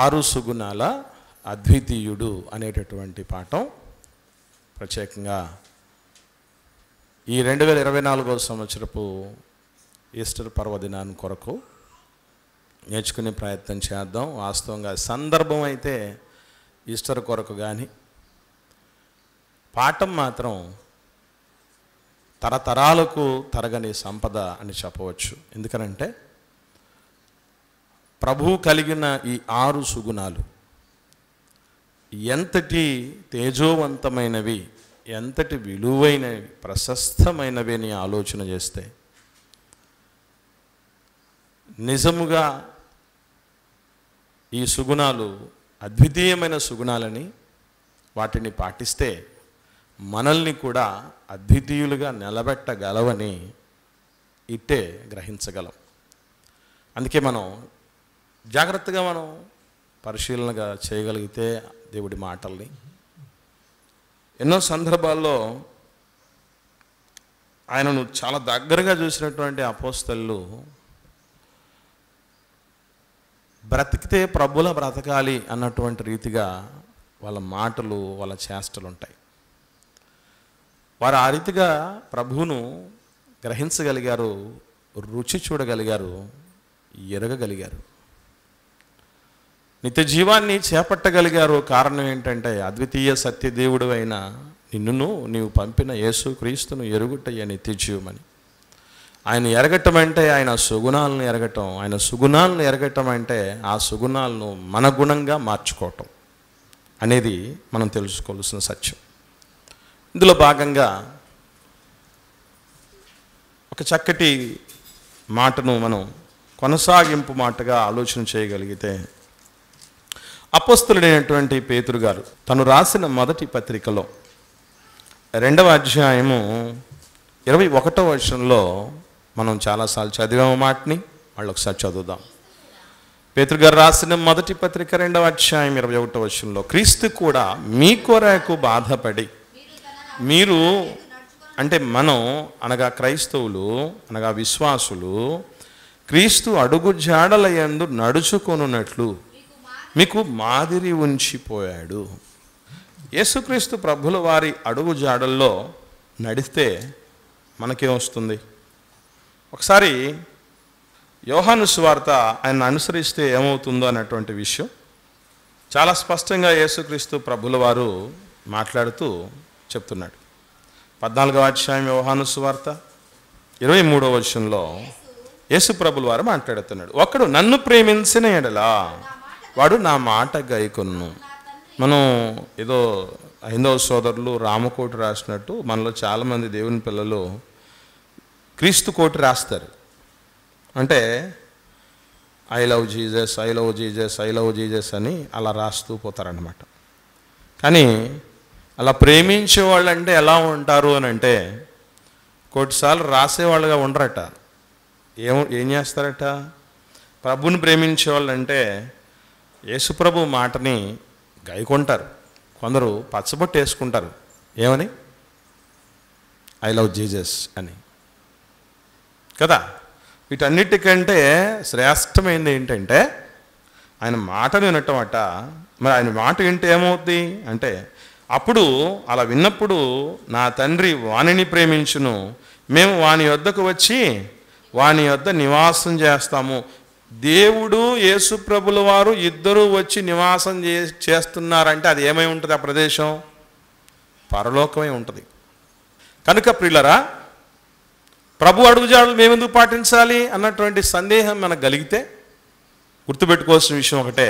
ఆరు సుగుణాల అద్వితీయుడు అనేటటువంటి పాఠం ప్రత్యేకంగా ఈ 2024 సంవత్సరపు ఈస్టర్ పర్వదినాన్ని కొరకు నేర్చుకునే ప్రయత్నం చేద్దాం. వాస్తవంగా సందర్భం అయితే ఈస్టర్ కొరకు కానీ పాఠం మాత్రం తరతరాలకు తరగని సంపద అని చెప్పవచ్చు. ఎందుకనంటే ప్రభువు కలిగిన ఈ 6 సుగుణాలు ఎంతటి తేజోవంతమైనవి, ఎంతటి విలువైనవి, ప్రశస్తమైనవి అని ఆలోచన చేస్తే నిజముగా ఈ సుగుణాలు అద్వితీయమైన సుగుణాలని వాటిని పాటిస్తే మనల్ని కూడా అద్వితీయులుగా నిలబెట్టగలవని ఇట్టే గ్రహించగలం. అందుకే మనం జాగ్రత్తగా మనం పరిశీలనగా చేయగలిగితే దేవుడి మాటల్ని ఎన్నో సందర్భాల్లో ఆయనను చాలా దగ్గరగా చూసినటువంటి అపోస్తలులు బ్రతికితే ప్రభుల బ్రతకాలి అన్నటువంటి రీతిగా వాళ్ళ మాటలు, వాళ్ళ చేష్టలు ఉంటాయి. వారు ఆ రీతిగా ప్రభువును గ్రహించగలిగారు, రుచి చూడగలిగారు, ఎరగగలిగారు, నిత్య జీవాన్ని చేపట్టగలిగారు. కారణం ఏంటంటే అద్వితీయ సత్యదేవుడు అయిన నిన్నును నీవు పంపిన యేసు క్రీస్తును ఎరుగుటయ్య నిత్య జీవమని. ఆయన ఎరగటం అంటే ఆయన సుగుణాలను ఎరగటం, ఆయన సుగుణాలను ఎరగటం అంటే ఆ సుగుణాలను మన గుణంగా మార్చుకోవటం అనేది మనం తెలుసుకోవాల్సిన సత్యం. ఇందులో భాగంగా ఒక చక్కటి మాటను మనం కొనసాగింపు మాటగా ఆలోచన చేయగలిగితే, అపోస్తలుడైనటువంటి పేతురు గారు తను రాసిన మొదటి పత్రికలో 2వ అధ్యాయము 21వ వచనంలో మనం చాలాసార్లు చదివాము మాటని, వాళ్ళు ఒకసారి చదువుదాం. పేతురు గారు రాసిన మొదటి పత్రిక 2వ అధ్యాయం 21వ వచనంలో, క్రీస్తు కూడా మీ కొరకు బాధపడి మీరు అంటే మనం అనగా క్రైస్తవులు అనగా విశ్వాసులు క్రీస్తు అడుగు జాడలయందు నడుచుకొనున్నట్లు మీకు మాదిరి ఉంచిపోయాడు. యేసుక్రీస్తు ప్రభుల వారి అడుగు జాడల్లో నడిస్తే మనకేమొస్తుంది? ఒకసారి యోహాను సువార్త ఆయన అనుసరిస్తే ఏమవుతుందో అన్నటువంటి విషయం చాలా స్పష్టంగా యేసుక్రీస్తు ప్రభుల వారు మాట్లాడుతూ చెప్తున్నాడు. 14వ అధ్యాయం యోహాను సువార్త 23వ వచనంలో యేసు ప్రభుల వారు మాట్లాడుతున్నాడు. ఒకడు నన్ను ప్రేమించిన ఎడలా వాడు నా మాట గైకొను. మనం ఏదో హైందవ సోదరులు రామకోటి రాసినట్టు మనలో చాలామంది దేవుని పిల్లలు క్రీస్తు కోటి రాస్తారు. అంటే I love Jesus, I love Jesus, I love Jesus అని అలా రాస్తూ పోతారన్నమాట. కానీ అలా ప్రేమించే వాళ్ళు అంటే ఎలా ఉంటారు అని అంటే కోటిసార్లు రాసేవాళ్ళుగా ఉండరట. ఏం చేస్తారట? ప్రభుని ప్రేమించే వాళ్ళు అంటే యేసుప్రభు మాటని గైకొంటారు. కొందరు పచ్చబొట్టు వేసుకుంటారు. ఏమని? ఐ లవ్ జీసస్ అని కదా. వీటన్నిటికంటే శ్రేష్టమైనది ఏంటంటే ఆయన మాటను వినటం అట. మరి ఆయన మాట వింటే ఏమవుద్ది అంటే, అప్పుడు అలా విన్నప్పుడు నా తండ్రి వానిని ప్రేమించును, మేము వాని యొద్దకు వచ్చి వాని యొద్ద నివాసం చేస్తాము. దేవుడు యేసు ప్రభుల వారు ఇద్దరూ వచ్చి నివాసం చేస్తున్నారంటే అది ఏమై ఉంటుంది? ఆ ప్రదేశం పరలోకమై ఉంటుంది. కనుక ప్రియులరా, ప్రభు అడుగుజాడలు మేమెందుకు పాటించాలి అన్నటువంటి సందేహం మనకు కలిగితే గుర్తుపెట్టుకోవాల్సిన విషయం ఒకటే,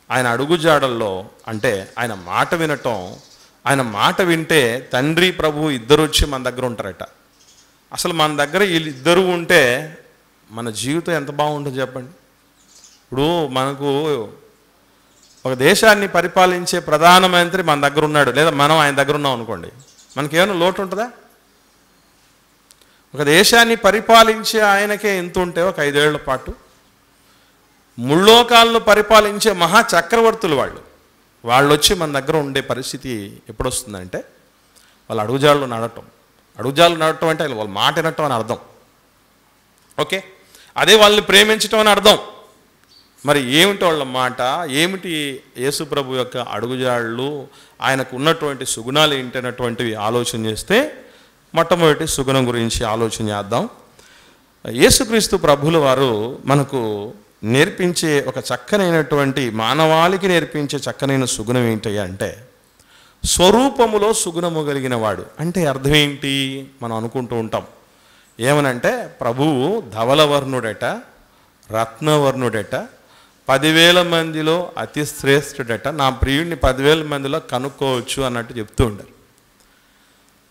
ఆయన అడుగుజాడల్లో అంటే ఆయన మాట వినటం. ఆయన మాట వింటే తండ్రి ప్రభు ఇద్దరు వచ్చి మన దగ్గర ఉంటారట. అసలు మన దగ్గర వీళ్ళిద్దరూ ఉంటే మన జీవితం ఎంత బాగుంటుంది చెప్పండి. ఇప్పుడు మనకు ఒక దేశాన్ని పరిపాలించే ప్రధానమంత్రి మన దగ్గర ఉన్నాడు, లేదా మనం ఆయన దగ్గర ఉన్నాం అనుకోండి, మనకేమైనా లోటు ఉంటుందా? ఒక దేశాన్ని పరిపాలించే ఆయనకే ఎంత ఉంటే ఒక 5 ఏళ్ల పాటు ముల్లోకాలను పరిపాలించే మహా చక్రవర్తులు వాళ్ళు వచ్చి మన దగ్గర ఉండే పరిస్థితి ఎప్పుడు వస్తుందంటే వాళ్ళు అడుగుజాడలు నడటం అంటే వాళ్ళ మాట వినటం అని అర్థం. ఓకే, అదే వాళ్ళని ప్రేమించటం అని అర్థం. మరి ఏమిటి వాళ్ళ మాట, ఏమిటి యేసు ప్రభు యొక్క అడుగుజాడలు, ఆయనకు ఉన్నటువంటి సుగుణాలు ఏంటన్నటువంటివి ఆలోచన చేస్తే మొట్టమొదటి సుగుణం గురించి ఆలోచన చేద్దాం. యేసుక్రీస్తు ప్రభుల వారు మనకు నేర్పించే ఒక చక్కనైనటువంటి, మానవాళికి నేర్పించే చక్కనైన సుగుణం ఏంటి అంటే స్వరూపములో సుగుణము కలిగిన వాడు. అంటే అర్థం ఏంటి? మనం అనుకుంటూ ఉంటాం ఏమనంటే ప్రభువు ధవలవర్ణుడట, రత్నవర్ణుడట, 10,000 మందిలో అతి శ్రేష్ఠుడట, నా ప్రియుడిని 10,000 మందిలో కనుక్కోవచ్చు అన్నట్టు చెప్తూ ఉంటారు.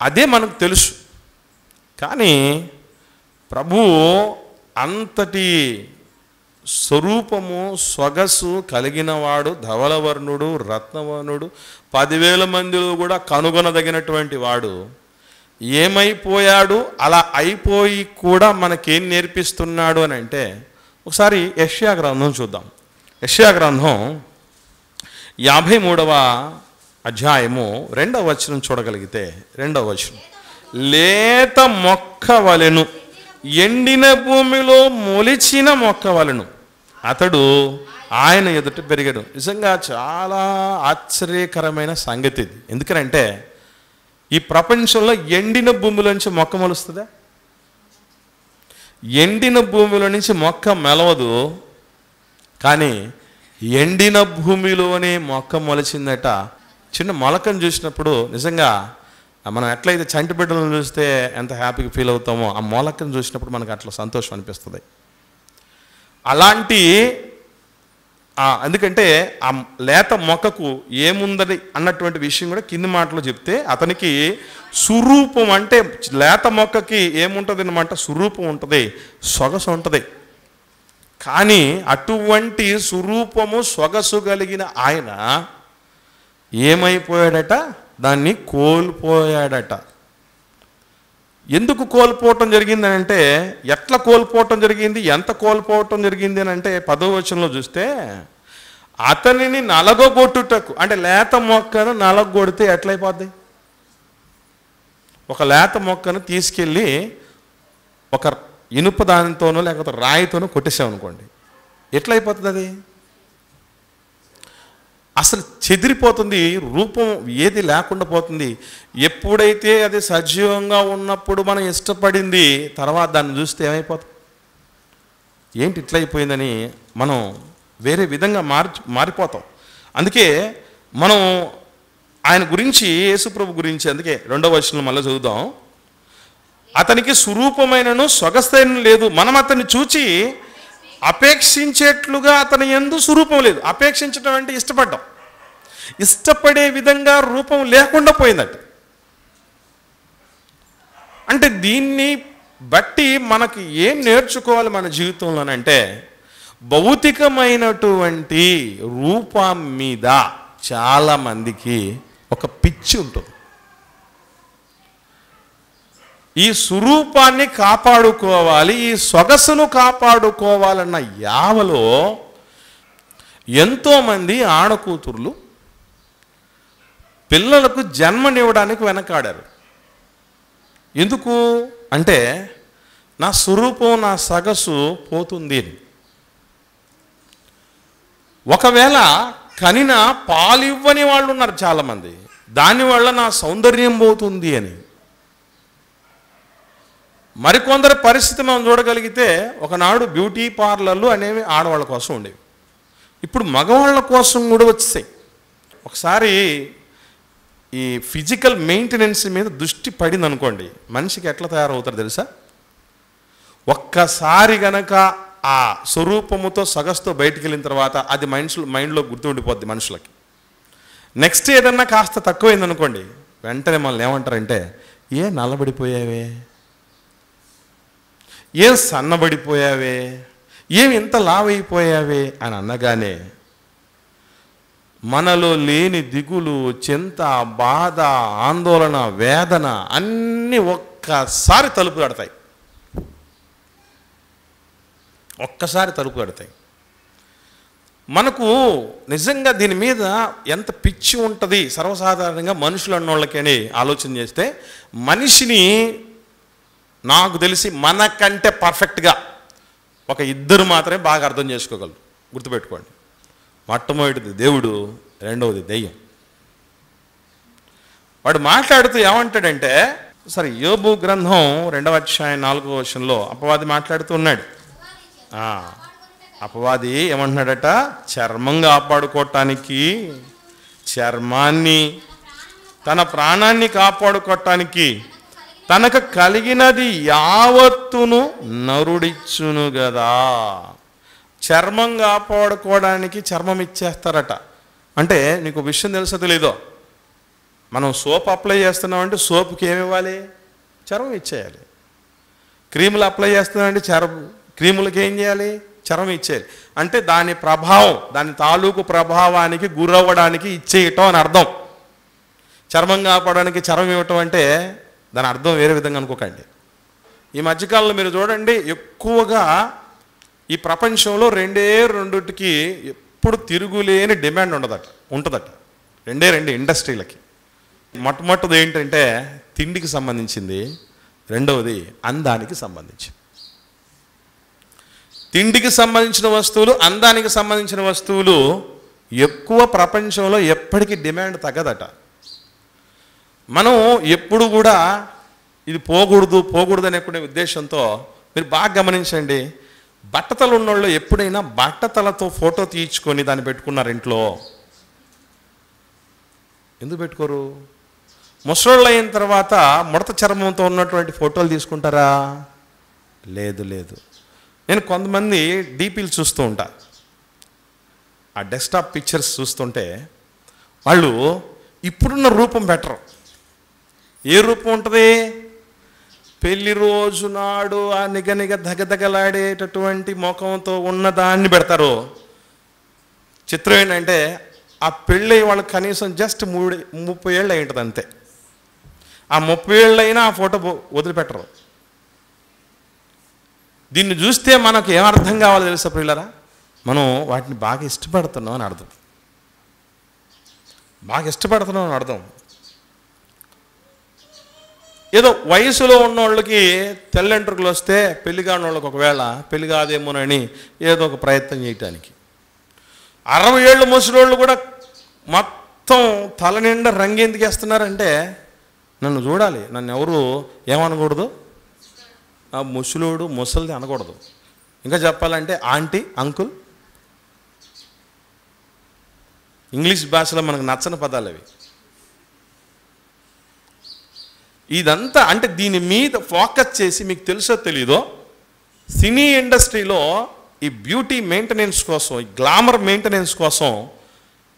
అదే మనకు తెలుసు. కానీ ప్రభువు అంతటి స్వరూపము సొగసు కలిగినవాడు, ధవలవర్ణుడు, రత్నవర్ణుడు, 10,000 మందిలో కూడా కనుగొనదగినటువంటి వాడు ఏమైపోయాడు? అలా అయిపోయి కూడా మనకేం నేర్పిస్తున్నాడు అని అంటే ఒకసారి యెషయా గ్రంథం చూద్దాం. యెషయా గ్రంథం 53వ అధ్యాయము 2వ వచనం చూడగలిగితే, 2వ వచనం, లేత మొక్క వలెను, ఎండిన భూమిలో మొలిచిన మొక్క వలెను అతడు ఆయన ఎదుట పెరిగాడు. నిజంగా చాలా ఆశ్చర్యకరమైన సంగతి ఇది. ఎందుకనంటే ఈ ప్రపంచంలో ఎండిన భూమిలోంచి మొక్క మొలుస్తుందా? ఎండిన భూమిలో నుంచి మొక్క మెలవదు. కానీ ఎండిన భూమిలోనే మొక్క మొలిచిందట. చిన్న మొలకను చూసినప్పుడు నిజంగా మనం ఎట్లయితే చంటి బిడ్డలను చూస్తే ఎంత హ్యాపీగా ఫీల్ అవుతామో, ఆ మొలకను చూసినప్పుడు మనకు అట్లా సంతోషం అనిపిస్తుంది. అలాంటి ఎందుకంటే ఆ లేత మొక్కకు ఏముందని అన్నటువంటి విషయం కూడా కింది మాటలో చెప్తే, అతనికి సురూపం, అంటే లేత మొక్కకి ఏముంటుంది అన్నమాట? సురూపం ఉంటుంది, సొగసు ఉంటుంది. కానీ అటువంటి సురూపము సొగసు కలిగిన ఆయన ఏమైపోయాడట? దాన్ని కోల్పోయాడట. ఎందుకు కోల్పోవటం జరిగింది అని అంటే, ఎట్లా కోల్పోవటం జరిగింది, ఎంత కోల్పోవటం జరిగింది అని అంటే 10వ వచనంలో చూస్తే, అతనిని నలగొట్టుటకు, అంటే లేత మొక్కను నలగొడితే ఎట్లయిపోద్ది? ఒక లేత మొక్కను తీసుకెళ్ళి ఒక ఇనుప దానితోనో లేకపోతే రాయితోనో కొట్టేసామనుకోండి, ఎట్లయిపోతుంది? అది అసలు చెదిరిపోతుంది, రూపం ఏది లేకుండా పోతుంది. ఎప్పుడైతే అది సజీవంగా ఉన్నప్పుడు మనం ఇష్టపడింది, తర్వాత దాన్ని చూస్తే ఏమైపోతుంది? ఏంటి ఇట్లయిపోయిందని మనం వేరే విధంగా మారిపోతాం. అందుకే మనం ఆయన గురించి, యేసుప్రభు గురించి, అందుకే 2వ వచనం మళ్ళీ చదువుదాం. అతనికి స్వరూపమైనను సొగస్తైన లేదు, మనం అతన్ని చూచి అపేక్షించేట్లుగా అతని యందు స్వరూపం లేదు. అపేక్షించడం అంటే ఇష్టపడ్డం, ఇష్టపడే విధంగా రూపం లేకుండా పోయిందట. అంటే దీన్ని బట్టి మనకి ఏం నేర్చుకోవాలి మన జీవితంలోనంటే, భౌతికమైనటువంటి రూపం మీద చాలామందికి ఒక పిచ్చి ఉంటుంది. ఈ స్వరూపాన్ని కాపాడుకోవాలి, ఈ సొగసును కాపాడుకోవాలన్న యావలో ఎంతోమంది ఆడకూతుర్లు పిల్లలకు జన్మనివ్వడానికి వెనకాడారు. ఎందుకు అంటే, నా స్వరూపం, నా సొగసు పోతుంది అని. ఒకవేళ కనిన పాలివ్వని వాళ్ళు ఉన్నారు చాలామంది, దానివల్ల నా సౌందర్యం పోతుంది అని. మరికొందరి పరిస్థితి మనం చూడగలిగితే, ఒకనాడు బ్యూటీ పార్లర్లు అనేవి ఆడవాళ్ళ కోసం ఉండేవి, ఇప్పుడు మగవాళ్ళ కోసం కూడా వచ్చేసాయి. ఒకసారి ఈ ఫిజికల్ మెయింటెనెన్స్ మీద దృష్టి పడింది అనుకోండి, మనిషికి ఎట్లా తయారవుతారు తెలుసా? ఒక్కసారి గనక ఆ స్వరూపముతో సొగసుతో బయటికి వెళ్ళిన తర్వాత అది మైండ్లో గుర్తుండిపోద్ది మనుషులకి. నెక్స్ట్ ఏదన్నా కాస్త తక్కువైంది అనుకోండి, వెంటనే మనల్ని ఏమంటారంటే, ఏ నల్లబడిపోయావే, ఏం సన్నబడిపోయావే, ఏమి ఇంత లావైపోయావే అని అన్నగానే మనలో లేని దిగులు, చింత, బాధ, ఆందోళన, వేదన అన్నీ ఒక్కసారి తలుపు కడతాయి. ఒక్కసారి తలుపు కడతాయి. మనకు నిజంగా దీని మీద ఎంత పిచ్చి ఉంటుంది సర్వసాధారణంగా మనుషులు అన్నోళ్ళకని ఆలోచన చేస్తే, మనిషిని నాకు తెలిసి మనకంటే పర్ఫెక్ట్గా ఒక ఇద్దరు మాత్రమే బాగా అర్థం చేసుకోగలరు. గుర్తుపెట్టుకోండి. మొట్టమొదటిది దేవుడు, రెండవది దెయ్యం. వాడు మాట్లాడుతూ ఏమంటాడంటే, సరే యోబు గ్రంథం 2వ అధ్యాయం 4వ వచనంలో అపవాది మాట్లాడుతూ ఉన్నాడు. అపవాది ఏమంటున్నాడట, చర్మం కాపాడుకోవటానికి, చర్మాన్ని తన ప్రాణాన్ని కాపాడుకోవటానికి తనకు కలిగినది యావత్తును నరుడిచ్చును కదా. చర్మం కాపాడుకోవడానికి చర్మం ఇచ్చేస్తారట. అంటే నీకు విషయం తెలుసో తెలీదో, మనం సోప్ అప్లై చేస్తున్నామంటే సోప్కి ఏమి ఇవ్వాలి? చర్మం ఇచ్చేయాలి. క్రీములు అప్లై చేస్తున్నామంటే క్రీములకి ఏం చేయాలి? చర్మం ఇచ్చేయాలి. అంటే దాని ప్రభావం, దాని తాలూకు ప్రభావానికి గురవ్వడానికి ఇచ్చేయటం అని అర్థం. చర్మం కాపాడడానికి చర్మం ఇవ్వటం అంటే దాని అర్థం వేరే విధంగా అనుకోకండి. ఈ మధ్యకాలంలో మీరు చూడండి, ఎక్కువగా ఈ ప్రపంచంలో రెండుకి ఎప్పుడు తిరుగులేని డిమాండ్ ఉంటుందట. రెండు ఇండస్ట్రీలకి. మొట్టమొదటిది ఏంటంటే తిండికి సంబంధించింది, రెండవది అందానికి సంబంధించి. తిండికి సంబంధించిన వస్తువులు, అందానికి సంబంధించిన వస్తువులు ఎక్కువ ప్రపంచంలో ఎప్పటికీ డిమాండ్ తగ్గదట. మనం ఎప్పుడు కూడా ఇది పోకూడదు అనే ఉద్దేశంతో మీరు బాగా గమనించండి, బట్టతలు ఉన్నోళ్ళు ఎప్పుడైనా బట్టతలతో ఫోటో తీయించుకొని దాన్ని పెట్టుకున్నారు ఇంట్లో. ఎందుకు పెట్టుకోరు? ముసలోళ్ళు అయిన తర్వాత ముడత చర్మంతో ఉన్నటువంటి ఫోటోలు తీసుకుంటారా? లేదు. నేను కొంతమంది డీపీలు చూస్తూ ఉంటా, ఆ డెస్క్టాప్ పిక్చర్స్ చూస్తుంటే వాళ్ళు ఇప్పుడున్న రూపం బెటరు. ఏ రూపం ఉంటుంది? పెళ్లి రోజు నాడు ఆ నిగనిగ దగదగలాడేటటువంటి ముఖంతో ఉన్నదాన్ని పెడతారు. చిత్రం ఏంటంటే ఆ పెళ్ళి వాళ్ళకి కనీసం జస్ట్ 30 ఏళ్ళు అయి ఉంటుంది అంతే. ఆ 30 ఏళ్ళు అయినా ఆ ఫోటో వదిలిపెట్టరు. దీన్ని చూస్తే మనకు ఏమర్థం కావాలో తెలుసా ప్రియులారా? మనం వాటిని బాగా ఇష్టపడుతున్నాం అని అర్థం. ఏదో వయసులో ఉన్నోళ్ళకి తెల్లంట్రుకలు వస్తే పెళ్లి కాని వాళ్ళకి ఒకవేళ పెళ్లి కాదేమోనని ఏదో ఒక ప్రయత్నం చేయటానికి, 60 ఏళ్ళు ముసలోళ్ళు కూడా మొత్తం తల నిండా రంగెందుకు వేస్తున్నారంటే, నన్ను చూడాలి, నన్ను ఎవరు ఏమనకూడదు, ఆ ముసలోడు ముసలిది అనకూడదు. ఇంకా చెప్పాలంటే ఆంటీ, అంకుల్, ఇంగ్లీష్ భాషలో మనకు నచ్చని పదాలు అవి. ఇదంతా అంటే దీని మీద ఫోకస్ చేసి, మీకు తెలుసో తెలీదో, సినీ ఇండస్ట్రీలో ఈ బ్యూటీ మెయింటెనెన్స్ కోసం, ఈ గ్లామర్ మెయింటెనెన్స్ కోసం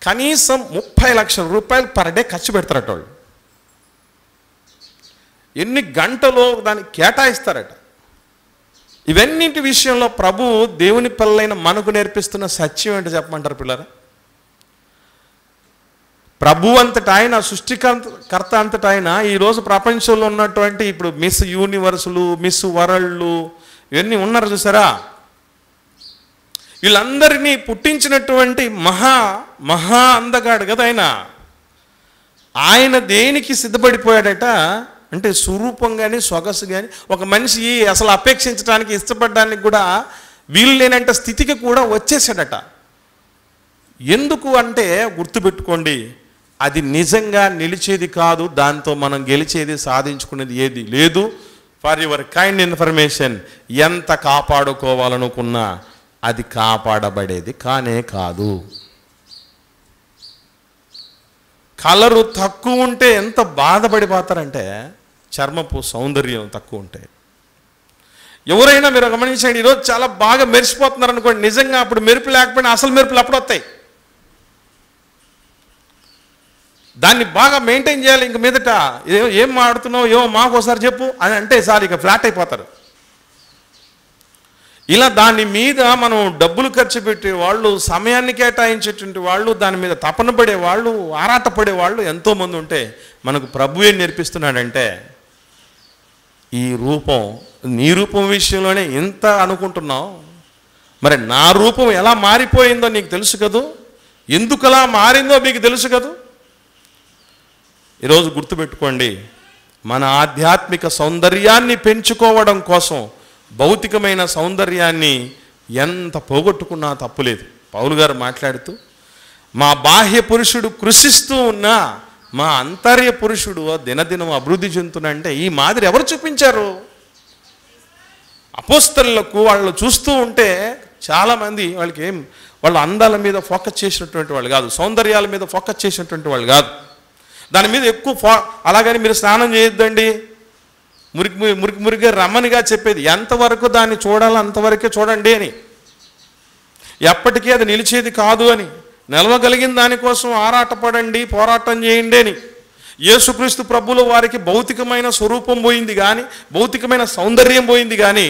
కనీసం 30 లక్షల రూపాయలు పర్ డే ఖర్చు పెడతారట వాళ్ళు. ఎన్ని గంటలో దానికి కేటాయిస్తారట. ఇవన్నింటి విషయంలో ప్రభు దేవుని పిల్లలైన మనకు నేర్పిస్తున్న సత్యం ఏంటో చెప్పమంటారు పిల్లరా? ప్రభు అంతటా ఆయన, సృష్టికర్త అంతటా ఆయన ఈరోజు ప్రపంచంలో ఉన్నటువంటి ఇప్పుడు మిస్ యూనివర్సులు, మిస్ వరల్డ్లు ఇవన్నీ ఉన్నారు చూసారా? వీళ్ళందరినీ పుట్టించినటువంటి మహా అందగాడు కదా ఆయన. ఆయన దేనికి సిద్ధపడిపోయాడట అంటే స్వరూపం కానీ సొగసు కానీ ఒక మనిషి అసలు అపేక్షించడానికి ఇష్టపడడానికి కూడా వీలు లేనంట స్థితికి కూడా వచ్చేసాడట. ఎందుకు అంటే గుర్తుపెట్టుకోండి, అది నిజంగా నిలిచేది కాదు, దాంతో మనం గెలిచేది సాధించుకునేది ఏది లేదు. ఫర్ యువర్ కైండ్ ఇన్ఫర్మేషన్, ఎంత కాపాడుకోవాలనుకున్నా అది కాపాడబడేది కానే కాదు. కలరు తక్కువ ఉంటే ఎంత బాధపడిపోతారంటే, చర్మపు సౌందర్యం తక్కువ ఉంటే. ఎవరైనా మీరు గమనించండి, ఈరోజు చాలా బాగా మెరిసిపోతున్నారు అనుకోండి, నిజంగా అప్పుడు మెరుపు లేకపోయినా అసలు మెరుపులు అప్పుడు వస్తాయి. దాన్ని బాగా మెయింటైన్ చేయాలి. ఇంక మీదట ఏం మాడుతున్నావు, ఏమో మాకు ఒకసారి చెప్పు అని అంటే సార్ ఇక ఫ్లాట్ అయిపోతారు. ఇలా దాని మీద మనం డబ్బులు ఖర్చు పెట్టేవాళ్ళు, సమయాన్ని కేటాయించేటువంటి వాళ్ళు, దాని మీద తపన పడేవాళ్ళు, ఆరాటపడేవాళ్ళు ఎంతోమంది ఉంటే మనకు ప్రభు ఏం నేర్పిస్తున్నాడంటే, ఈ రూపం నీ రూపం విషయంలోనే ఇంత అనుకుంటున్నావు, మరి నా రూపం ఎలా మారిపోయిందో నీకు తెలుసు కదూ, ఎందుకు అలా మారిందో మీకు తెలుసు కదూ. ఈరోజు గుర్తుపెట్టుకోండి, మన ఆధ్యాత్మిక సౌందర్యాన్ని పెంచుకోవడం కోసం భౌతికమైన సౌందర్యాన్ని ఎంత పోగొట్టుకున్నా తప్పులేదు. పౌలు గారు మాట్లాడుతూ, మా బాహ్య పురుషుడు కృషిస్తూ ఉన్నా మా అంతర్య పురుషుడు దినదినం అభివృద్ధి చెందుతున్నంటే ఈ మాదిరి ఎవరు చూపించారు? అపోస్తలులకు వాళ్ళు చూస్తూ ఉంటే చాలామంది వాళ్ళు అందాల మీద ఫోకస్ చేసినటువంటి వాళ్ళు కాదు, సౌందర్యాల మీద ఫోకస్ చేసినటువంటి వాళ్ళు కాదు. దాని మీద ఎక్కువ అలాగని మీరు స్నానం చేయొద్దండి, మురికి రమ్మనిగా చెప్పేది. ఎంతవరకు దాన్ని చూడాలో అంతవరకే చూడండి అని, ఎప్పటికీ అది నిలిచేది కాదు అని, నిలవగలిగిన దానికోసం ఆరాటపడండి, పోరాటం చేయండి అని. యేసుక్రీస్తు ప్రభువుల వారికి భౌతికమైన స్వరూపం పోయింది కానీ, భౌతికమైన సౌందర్యం పోయింది కానీ,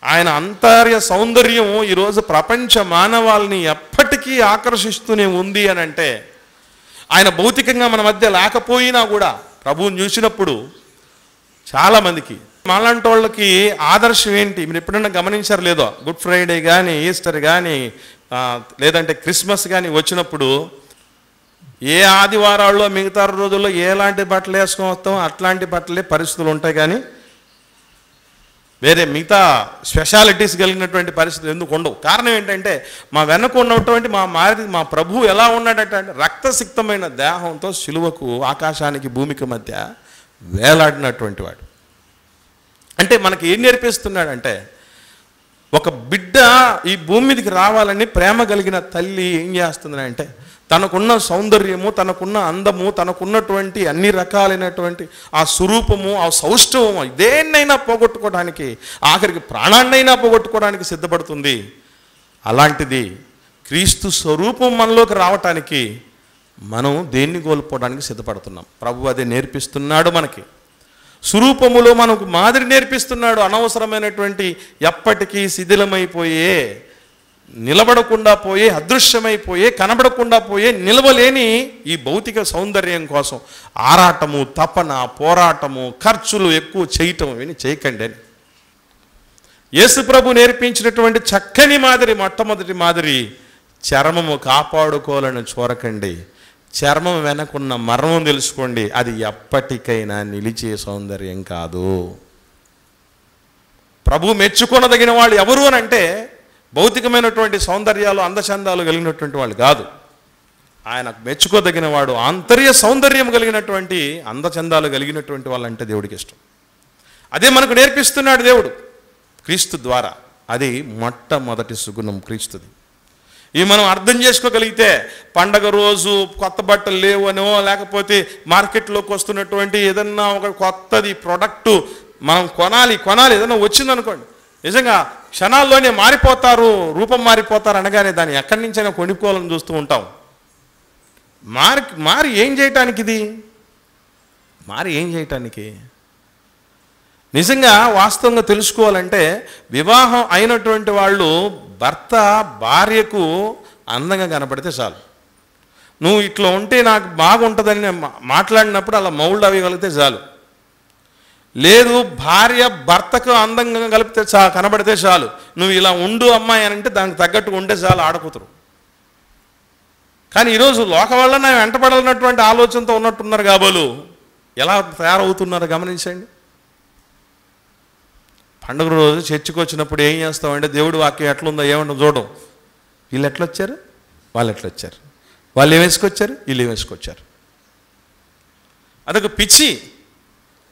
ఆయన అంతర్య సౌందర్యం ఈరోజు ప్రపంచ మానవాళిని ఎప్పటికీ ఆకర్షిస్తూనే ఉంది అని అంటే, ఆయన భౌతికంగా మన మధ్య లేకపోయినా కూడా ప్రభువుని చూసినప్పుడు చాలామందికి, మాలాంటి వాళ్ళకి ఆదర్శం ఏంటి? మీరు ఎప్పుడైనా గమనించారు లేదో, గుడ్ ఫ్రైడే కానీ, ఈస్టర్ కానీ, లేదంటే క్రిస్మస్ కానీ వచ్చినప్పుడు ఏ ఆదివారాల్లో మిగతా రోజుల్లో ఎలాంటి బట్టలు వేసుకొని వస్తామో అట్లాంటి బట్టలే పరిస్థితులు ఉంటాయి కానీ వేరే మిగతా స్పెషాలిటీస్ కలిగినటువంటి పరిస్థితులు ఎందుకు ఉండవు. కారణం ఏంటంటే మా వెనక ఉన్నటువంటి మా ప్రభువు ఎలా ఉన్నాడంటే రక్తసిక్తమైన దేహంతో శిలువకు ఆకాశానికి భూమికి మధ్య వేలాడినటువంటి వాడు. అంటే మనకి ఏం నేర్పిస్తున్నాడంటే, ఒక బిడ్డ ఈ భూమి మీదకి రావాలని ప్రేమ కలిగిన తల్లి ఏం చేస్తుందంటే, తనకున్న సౌందర్యము, తనకున్న అందము, తనకున్నటువంటి అన్ని రకాలైనటువంటి ఆ స్వరూపము, ఆ సౌష్ఠవము దేన్నైనా పోగొట్టుకోవడానికి, ఆఖరికి ప్రాణాన్నైనా పోగొట్టుకోవడానికి సిద్ధపడుతుంది. అలాంటిది క్రీస్తు స్వరూపం మనలోకి రావటానికి మనం దేన్ని కోల్పోవడానికి సిద్ధపడుతున్నాం. ప్రభు అదే నేర్పిస్తున్నాడు మనకి. స్వరూపములో మనకు మాదిరి నేర్పిస్తున్నాడు. అనవసరమైనటువంటి ఎప్పటికీ శిథిలమైపోయే, నిలబడకుండా పోయే, అదృశ్యమైపోయే, కనబడకుండా పోయే, నిలవలేని ఈ భౌతిక సౌందర్యం కోసం ఆరాటము, తపన, పోరాటము, ఖర్చులు ఎక్కువ చేయటం ఇవన్నీ చేయకండి అని యేసుప్రభు నేర్పించినటువంటి చక్కని మాదిరి, మొట్టమొదటి మాదిరి, చర్మము కాపాడుకోవాలని చూరకండి. చర్మం వెనకున్న మర్మం తెలుసుకోండి. అది ఎప్పటికైనా నిలిచే సౌందర్యం కాదు. ప్రభు మెచ్చుకొనదగిన వాళ్ళు ఎవరు అని అంటే భౌతికమైనటువంటి సౌందర్యాలు, అందచందాలు కలిగినటువంటి వాళ్ళు కాదు. ఆయన మెచ్చుకోదగిన వాడు ఆంతర్య సౌందర్యం కలిగినటువంటి, అందచందాలు కలిగినటువంటి వాళ్ళంటే దేవుడికి ఇష్టం. అదే మనకు నేర్పిస్తున్నాడు దేవుడు క్రీస్తు ద్వారా. అది మొట్టమొదటి సుగుణం క్రీస్తుది. ఇవి మనం అర్థం చేసుకోగలిగితే పండగ రోజు కొత్త బట్టలు లేవు అనో, లేకపోతే మార్కెట్లోకి వస్తున్నటువంటి ఏదన్నా ఒక కొత్తది ప్రొడక్టు మనం కొనాలి ఏదన్నా వచ్చిందనుకోండి, నిజంగా క్షణాల్లోనే మారిపోతారు, రూపం మారిపోతారు అనగానే దాన్ని ఎక్కడి నుంచైనా కొనుక్కోవాలని చూస్తూ ఉంటాం. మారి ఏం చేయటానికి ఇది? ఏం చేయటానికి? నిజంగా వాస్తవంగా తెలుసుకోవాలంటే, వివాహం అయినటువంటి వాళ్ళు భర్త భార్యకు అందంగా కనపడితే చాలు. నువ్వు ఇట్లా ఉంటే నాకు బాగుంటుందని మాట్లాడినప్పుడు అలా మౌల్డ్ అవ్వగలిగితే చాలు. లేదు, భార్య భర్తకు అందంగా కలిపితే కనబడితే చాలు. నువ్వు ఇలా ఉండు అమ్మాయి అని అంటే దానికి తగ్గట్టుగా ఉంటే చాలు ఆడకూతురు. కానీ ఈరోజు లోక వల్ల నా వెంటపడాలన్నటువంటి ఆలోచనతో ఉన్నట్టున్నారు కాబోలు ఎలా తయారవుతున్నారో గమనించండి. పండుగ రోజు చర్చికి వచ్చినప్పుడు ఏం చేస్తామంటే, దేవుడి వాక్యం ఎట్లుందో ఏమంటో చూడడం. వీళ్ళు ఎట్లొచ్చారు, వాళ్ళు ఎట్లొచ్చారు, వాళ్ళు ఏం వేసుకొచ్చారు, వీళ్ళు ఏం వేసుకొచ్చారు. అదొక పిచ్చి.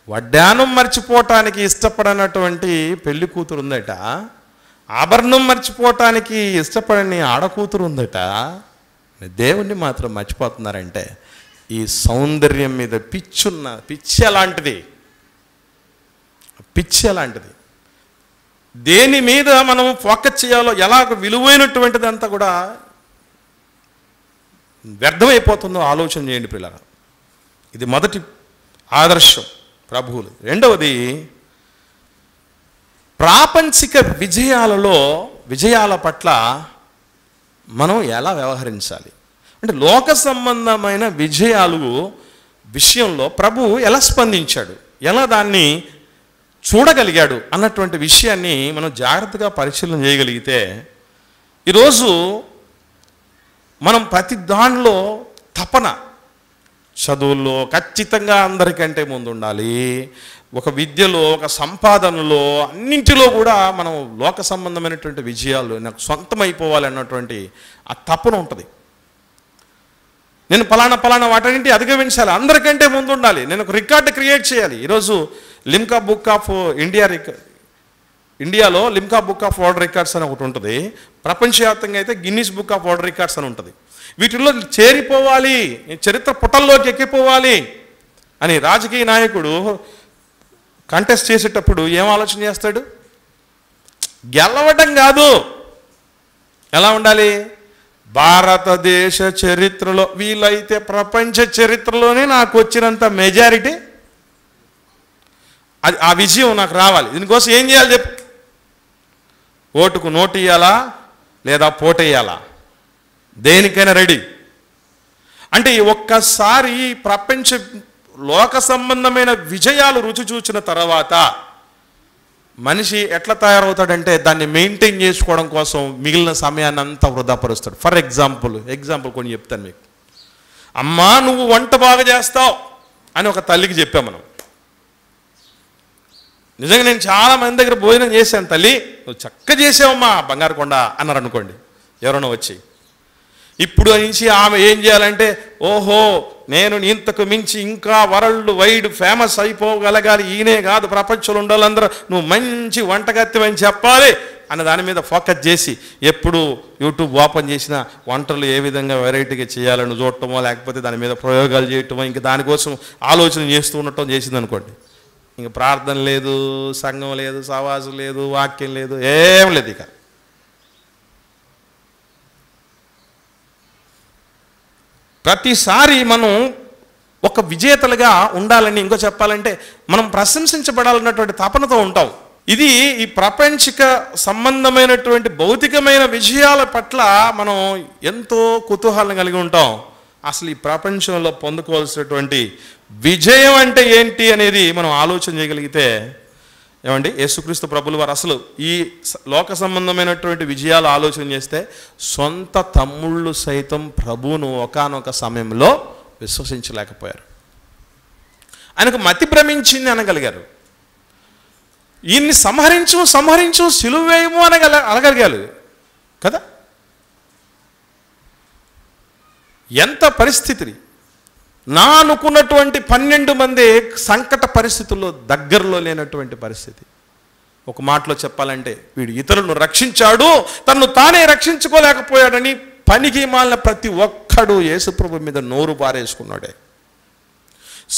వడ్డానం మర్చిపోవటానికి ఇష్టపడనటువంటి పెళ్లి కూతురు ఉందట, ఆభరణం మర్చిపోవటానికి ఇష్టపడని ఆడకూతురు ఉందట. దేవుణ్ణి మాత్రం మర్చిపోతున్నారంటే ఈ సౌందర్యం మీద పిచ్చి అలాంటిది. దేని మీద మనం ఫోకస్ చేయాలో, ఎలా విలువైనటువంటిది అంతా కూడా వ్యర్థమైపోతుందో ఆలోచన చేయండి పిల్లలు. ఇది మొదటి ఆదర్శం ప్రభువులు. రెండవది, ప్రాపంచిక విజయాల పట్ల మనం ఎలా వ్యవహరించాలి అంటే, లోక సంబంధమైన విజయాలు విషయంలో ప్రభువు ఎలా స్పందించాడు, ఎలా దాన్ని చూడగలిగాడు అన్నటువంటి విషయాన్ని మనం జాగ్రత్తగా పరిశీలన చేయగలిగితే, ఈరోజు మనం ప్రతి దానిలో తపన చదువుల్లో ఖచ్చితంగా అందరికంటే ముందు ఉండాలి, ఒక విద్యలో, ఒక సంపాదనలో, అన్నింటిలో కూడా మనం లోక సంబంధమైనటువంటి విజయాలు నాకు సొంతం అయిపోవాలి అన్నటువంటి ఆ తపన ఉంటుంది. నేను పలానా వాటన్నింటి అధిగమించాలి, అందరికంటే ముందు ఉండాలి, నేను ఒక రికార్డు క్రియేట్ చేయాలి. ఈరోజు లిమ్కా బుక్ ఆఫ్ ఇండియాలో Limca book of world records అని ఒకటి ఉంటుంది, ప్రపంచవ్యాప్తంగా అయితే Guinness book of world records అని ఉంటుంది. వీటిల్లో చేరిపోవాలి, చరిత్ర పుటల్లోకి ఎక్కిపోవాలి అని రాజకీయ నాయకుడు కంటెస్ట్ చేసేటప్పుడు ఏం ఆలోచన చేస్తాడు? గెలవడం కాదు, ఎలా ఉండాలి? భారతదేశ చరిత్రలో, వీలైతే ప్రపంచ చరిత్రలోనే నాకు వచ్చినంత మెజారిటీ, అది ఆ విజయం నాకు రావాలి. దీనికోసం ఏం చేయాలి చెప్పు? ఓటుకు నోటు ఇయ్యాలా లేదా పోటేయాలా? దేనికైనా రెడీ. అంటే ఒక్కసారి ప్రపంచ లోక సంబంధమైన విజయాలు రుచి చూచిన తర్వాత మనిషి ఎట్లా తయారవుతాడంటే దాన్ని మెయింటైన్ చేసుకోవడం కోసం మిగిలిన సమయాన్ని అంతా వృధాపరుస్తాడు. ఫర్ ఎగ్జాంపుల్ కొన్ని చెప్తాను మీకు. అమ్మా నువ్వు వంట బాగా చేస్తావు అని ఒక తల్లికి చెప్పాం మనం. నిజంగా నేను చాలా మంది దగ్గర భోజనం చేశాను, తల్లి నువ్వు చక్కగా చేసావమ్మా బంగారు కొండ అన్నారు అనుకోండి ఎవరైనా వచ్చి. ఇప్పుడు నుంచి ఆమె ఏం చేయాలంటే, ఓహో నేను ఇంతకు మించి ఇంకా వరల్డ్ వైడ్ ఫేమస్ అయిపోగలగాలి, ఈయనే కాదు ప్రపంచంలో ఉండాలందరూ నువ్వు మంచి వంటగత్తెవని చెప్పాలి అన్న దాని మీద ఫోకస్ చేసి ఎప్పుడు యూట్యూబ్ ఓపెన్ చేసినా వంటలు ఏ విధంగా వెరైటీగా చేయాలని చూడటమో, లేకపోతే దాని మీద ప్రయోగాలు చేయటమో, ఇంకా దానికోసం ఆలోచన చేస్తూ ఉండటం చేసింది అనుకోండి, ఇంక ప్రార్థన లేదు, సంఘం లేదు, సవాసు లేదు, వాక్యం లేదు, ఏం లేదు. ఇక ప్రతిసారి మనం ఒక విజేతలుగా ఉండాలని, ఇంకో చెప్పాలంటే మనం ప్రశంసించబడాలన్నటువంటి తపనతో ఉంటాం. ఇది ఈ ప్రాపంచిక సంబంధమైనటువంటి భౌతికమైన విజయాల పట్ల మనం ఎంతో కుతూహలం కలిగి ఉంటాం. అసలు ఈ ప్రపంచంలో పొందుకోవాల్సినటువంటి విజయం అంటే ఏంటి అనేది మనం ఆలోచన చేయగలిగితే, ఏమండి యేసుక్రీస్తు ప్రభుల వారు అసలు ఈ లోక సంబంధమైనటువంటి విజయాలు ఆలోచన చేస్తే సొంత తమ్ముళ్ళు సైతం ప్రభువును ఒకానొక సమయంలో విశ్వసించలేకపోయారు. ఆయనకు మతి భ్రమించింది అనగలిగారు. ఈయన్ని సంహరించు సిలువ వేయము అనగలిగారు కదా. ఎంత పరిస్థితి! నా అనుకున్నటువంటి 12 మంది సంకట పరిస్థితుల్లో దగ్గరలో లేనటువంటి పరిస్థితి. ఒక మాటలో చెప్పాలంటే వీడు ఇతరులను రక్షించాడు, తన్ను తానే రక్షించుకోలేకపోయాడని పనికి మాలిన ప్రతి ఒక్కడు యేసుప్రభు మీద నోరు పారేసుకున్నాడే.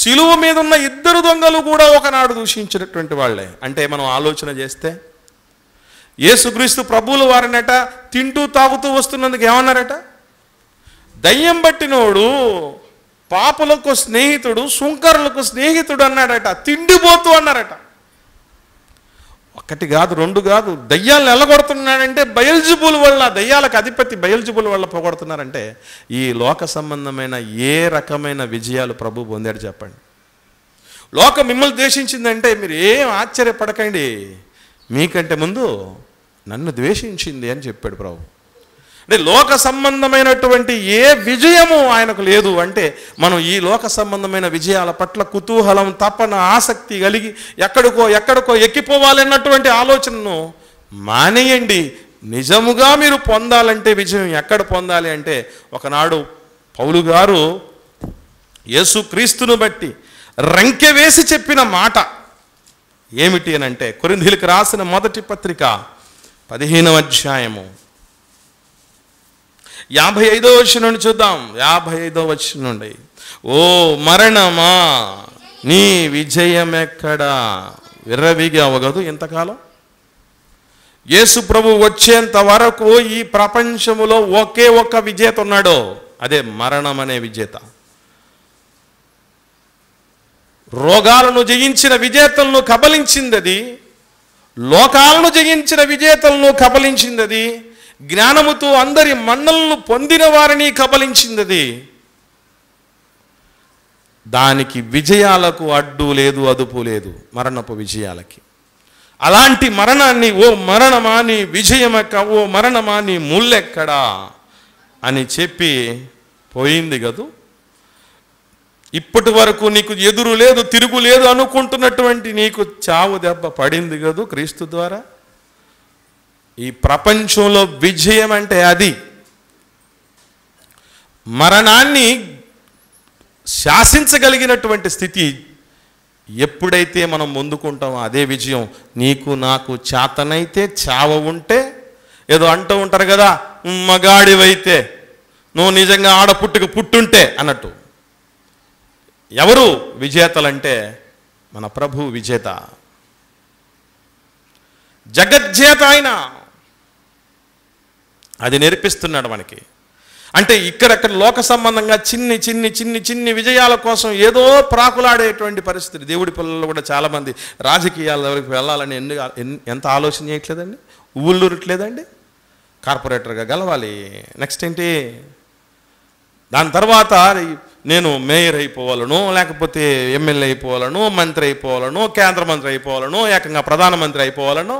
సిలువ మీద ఉన్న 2 దొంగలు కూడా ఒకనాడు దూషించినటువంటి వాళ్ళే. అంటే మనం ఆలోచన చేస్తే యేసుక్రీస్తు ప్రభువుల వారినట తింటూ తాగుతూ వస్తున్నందుకు ఏమన్నారట? దయ్యం పట్టినోడు పాపులకు స్నేహితుడు, సుంకరులకు స్నేహితుడు అన్నాడట, తిండిపోతూ అన్నారట. ఒకటి కాదు, 2 కాదు, దయ్యాలను ఎల్లగొడుతున్నాడంటే బయల్జుబుల్ వల్ల, దయ్యాలకు అధిపతి బయల్జుబుల్ వల్ల పొగడుతున్నారంటే ఈ లోక సంబంధమైన ఏ రకమైన విజయాలు ప్రభు పొందాడు చెప్పండి? లోకం మిమ్మల్ని ద్వేషించిందంటే మీరు ఏం ఆశ్చర్యపడకండి, మీకంటే ముందు నన్ను ద్వేషించింది అని చెప్పాడు ప్రభు. అంటే లోక సంబంధమైనటువంటి ఏ విజయము ఆయనకు లేదు. అంటే మనం ఈ లోక సంబంధమైన విజయాల పట్ల కుతూహలం, తపన, ఆసక్తి కలిగి ఎక్కడికో ఎక్కిపోవాలన్నటువంటి ఆలోచనను మానేయండి. నిజముగా మీరు పొందాలంటే విజయం ఎక్కడ పొందాలి అంటే, ఒకనాడు పౌలు గారు యేసుక్రీస్తును బట్టి రంకె వేసి చెప్పిన మాట ఏమిటి అని అంటే, కొరింథీయులకు రాసిన మొదటి పత్రిక 15వ అధ్యాయము 55వ వచనం నుండి చూద్దాం. 55వ వచనం నుండి, ఓ మరణమా నీ విజయం ఎక్కడా? విర్రవీగావు కదూ ఇంతకాలం. యేసు ప్రభు వచ్చేంత వరకు ఈ ప్రపంచములో ఒకే ఒక్క విజేత ఉన్నాడు, అదే మరణం అనే విజేత. రోగాలను జయించిన విజేతలను కబలించింది అది, లోకాలను జయించిన విజేతలను కబలించింది అది, జ్ఞానముతో అందరి మన్నలను పొందిన వారిని కబలించింది. దానికి విజయాలకు అడ్డు లేదు, అదుపు లేదు, మరణపు విజయాలకి. అలాంటి మరణాన్ని, ఓ మరణమా నీ విజయమెక్క, ఓ మరణమా నీ ముల్లెక్కడా అని చెప్పి పోయింది కదూ. ఇప్పటి వరకు నీకు ఎదురు లేదు, తిరుగు లేదు అనుకుంటున్నటువంటి నీకు చావు దెబ్బ పడింది కదూ క్రీస్తు ద్వారా. ఈ ప్రపంచంలో విజయం అంటే అది. మరణాన్ని శాసించగలిగినటువంటి స్థితి ఎప్పుడైతే మనం ముందుకుంటామో అదే విజయం. నీకు నాకు చేతనైతే చావ ఉంటే, ఏదో అంటూ ఉంటారు కదా, మగాడివైతే నువ్వు నిజంగా ఆడపుట్టుకు పుట్టుంటే అన్నట్టు. ఎవరు విజేతలంటే మన ప్రభు విజేత, జగజ్జేత ఆయన. అది నేర్పిస్తున్నాడు మనకి. అంటే ఇక్కడక్కడ లోక సంబంధంగా చిన్ని చిన్ని చిన్ని చిన్ని విజయాల కోసం ఏదో ప్రాకులాడేటువంటి పరిస్థితి. దేవుడి పిల్లలు కూడా చాలామంది రాజకీయాల దగ్గరికి వెళ్ళాలని ఎంత ఆలోచన చేయట్లేదండి, ఊళ్ళూరట్లేదండి. కార్పొరేటర్గా గెలవాలి, నెక్స్ట్ ఏంటి, దాని తర్వాత నేను మేయర్ అయిపోవాలను, లేకపోతే ఎమ్మెల్యే అయిపోవాలను, మంత్రి అయిపోవాలను, కేంద్ర మంత్రి అయిపోవాలను, ఏకంగా ప్రధానమంత్రి అయిపోవాలను.